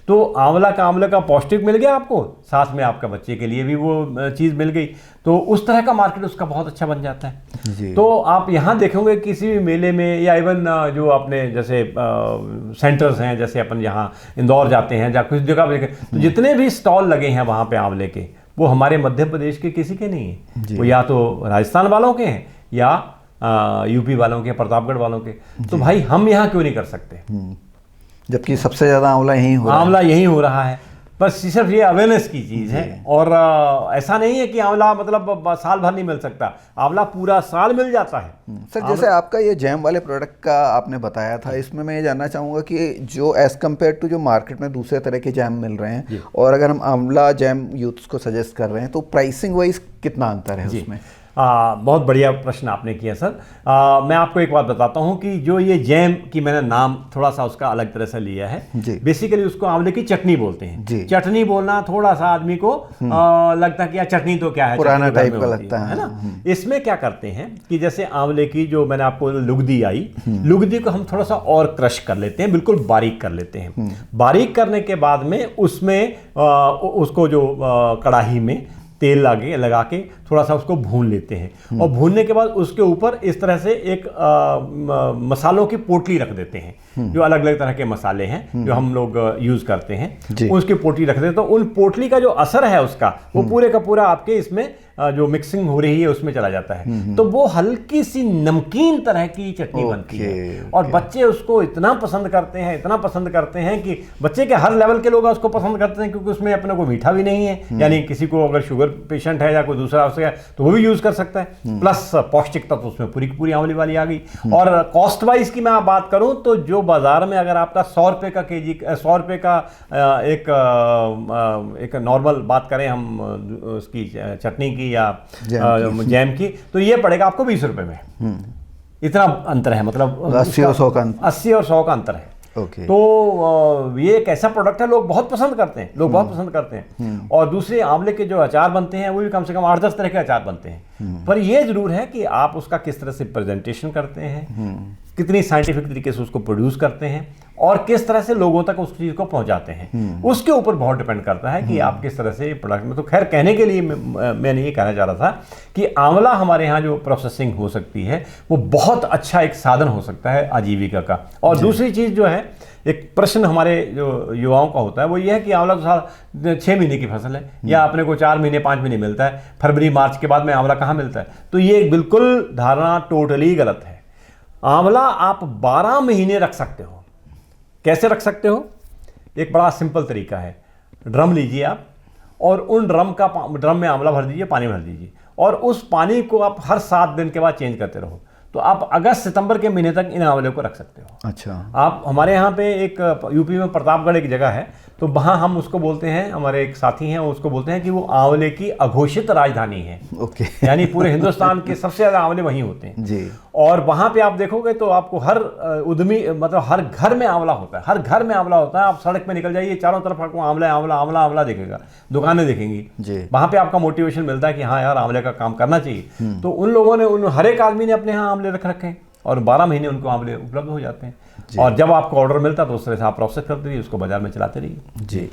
B: तो आंवला का पौष्टिक मिल गया आपको, साथ में आपका बच्चे के लिए भी वो चीज़ मिल गई, तो उस तरह का मार्केट उसका बहुत अच्छा बन जाता है जी। तो आप यहाँ देखोगे किसी भी मेले में, या इवन जो आपने जैसे सेंटर्स हैं, जैसे अपन यहाँ इंदौर जाते हैं या कुछ जगह पे, तो जितने भी स्टॉल लगे हैं वहाँ पे आंवले के, वो हमारे मध्य प्रदेश के किसी के नहीं है, वो या तो राजस्थान वालों के हैं या यूपी वालों के, प्रतापगढ़ वालों के। तो भाई हम यहाँ क्यों नहीं कर सकते,
A: जबकि सबसे ज़्यादा आंवला यहीं
B: हो रहा है। बस सिर्फ ये अवेयरनेस की चीज़ है, और ऐसा नहीं है कि आंवला मतलब साल भर नहीं मिल सकता, आंवला पूरा साल मिल जाता है।
A: सर, जैसे आपका ये जैम वाले प्रोडक्ट का आपने बताया था, इसमें मैं ये जानना चाहूँगा कि जो एज़ कम्पेयर टू जो मार्केट में दूसरे तरह के जैम मिल रहे हैं, और अगर हम आंवला जैम यूथ्स को सजेस्ट कर रहे हैं, तो प्राइसिंग वाइज कितना अंतर है उसमें?
B: बहुत बढ़िया प्रश्न आपने किया सर। मैं आपको एक बात बताता हूँ कि जो ये जैम की मैंने नाम थोड़ा सा उसका अलग तरह से लिया है, बेसिकली उसको आंवले की चटनी बोलते हैं। चटनी बोलना थोड़ा सा आदमी को लगता है कि यार चटनी तो क्या है,
A: पुराना टाइप का लगता है
B: ना। इसमें क्या करते हैं कि जैसे आंवले की जो मैंने आपको लुगदी आई, लुगदी को हम थोड़ा सा और क्रश कर लेते हैं, बिल्कुल बारीक कर लेते हैं। बारीक करने के बाद में उसमें उसको जो कढ़ाई में तेल लगा के थोड़ा सा उसको भून लेते हैं, और भूनने के बाद उसके ऊपर इस तरह से एक मसालों की पोटली रख देते हैं, जो अलग अलग तरह के मसाले हैं जो हम लोग यूज़ करते हैं, उसकी पोटली रख देते हैं। तो उन पोटली का जो असर है उसका, वो पूरे का पूरा आपके इसमें जो मिक्सिंग हो रही है उसमें चला जाता है, तो वो हल्की सी नमकीन तरह की चटनी बनती है। और बच्चे उसको इतना पसंद करते हैं कि बच्चे के हर लेवल के लोग उसको पसंद करते हैं, क्योंकि उसमें अपने को मीठा भी नहीं है, यानी किसी को अगर शुगर पेशेंट है या कोई दूसरा उसका तो वो भी यूज कर सकता है, प्लस पौष्टिकता तो उसमें पूरी पूरी आंवले वाली आ गई। और कॉस्ट वाइज की मैं बात करूं तो जो बाजार में अगर आपका 100 रुपये का केजी, 100 रुपये का एक नॉर्मल बात करें हम उसकी चटनी की या जैम की, तो ये पड़ेगा आपको 20 रुपये में। इतना अंतर है, मतलब
A: 80 और 100
B: का अंतर है। तो ये एक ऐसा प्रोडक्ट है लोग बहुत पसंद करते हैं, और दूसरे आंवले के जो अचार बनते हैं वो भी कम से कम 8-10 तरह के अचार बनते हैं। पर ये जरूर है कि आप उसका किस तरह से प्रेजेंटेशन करते हैं, कितनी साइंटिफिक तरीके से उसको प्रोड्यूस करते हैं, और किस तरह से लोगों तक उस चीज़ को पहुंचाते हैं, उसके ऊपर बहुत डिपेंड करता है कि आप किस तरह से प्रोडक्ट में। तो खैर, कहने के लिए मैंने ये कहना चाह रहा था कि आंवला हमारे यहाँ जो प्रोसेसिंग हो सकती है वो बहुत अच्छा एक साधन हो सकता है आजीविका का। और दूसरी चीज़ जो है, एक प्रश्न हमारे जो युवाओं का होता है वो ये है कि आंवला तो साल 6 महीने की फसल है, या अपने को 4 महीने 5 महीने मिलता है, फरवरी मार्च के बाद में आंवला कहाँ मिलता है। तो ये बिल्कुल धारणा टोटली गलत है। आंवला आप 12 महीने रख सकते हो। कैसे रख सकते हो? एक बड़ा सिंपल तरीका है। ड्रम लीजिए आप, और उन ड्रम में आंवला भर दीजिए, पानी भर दीजिए, और उस पानी को आप हर 7 दिन के बाद चेंज करते रहो। तो आप अगस्त सितंबर के महीने तक इन आंवले को रख सकते हो।
A: अच्छा।
B: आप हमारे यहाँ पे एक यूपी में प्रतापगढ़ एक जगह है, तो वहाँ हम उसको बोलते हैं, हमारे एक साथी हैं वो उसको बोलते हैं कि वो आंवले की अघोषित राजधानी है।
A: ओके।
B: यानी पूरे हिंदुस्तान के सबसे ज़्यादा आंवले वहीं होते हैं
A: जी।
B: और वहाँ पे आप देखोगे तो आपको हर उद्यमी मतलब हर घर में आंवला होता है, हर घर में आंवला होता है। आप सड़क पे निकल जाइए, चारों तरफ आपको आंवला आंवला आंवला आंवला दिखेगा, दुकानें दिखेंगी
A: जी।
B: वहाँ पे आपका मोटिवेशन मिलता है कि हाँ यार आंवले का काम करना चाहिए। तो उन लोगों ने उन हर एक आदमी ने अपने यहाँ आंवले रख रखे हैं और 12 महीने उनको आंवले उपलब्ध हो जाते हैं। और जब आपको ऑर्डर मिलता है तो उस तरह से आप प्रोसेस करते रहिए, उसको बाजार में चलाते रहिए।
A: जी।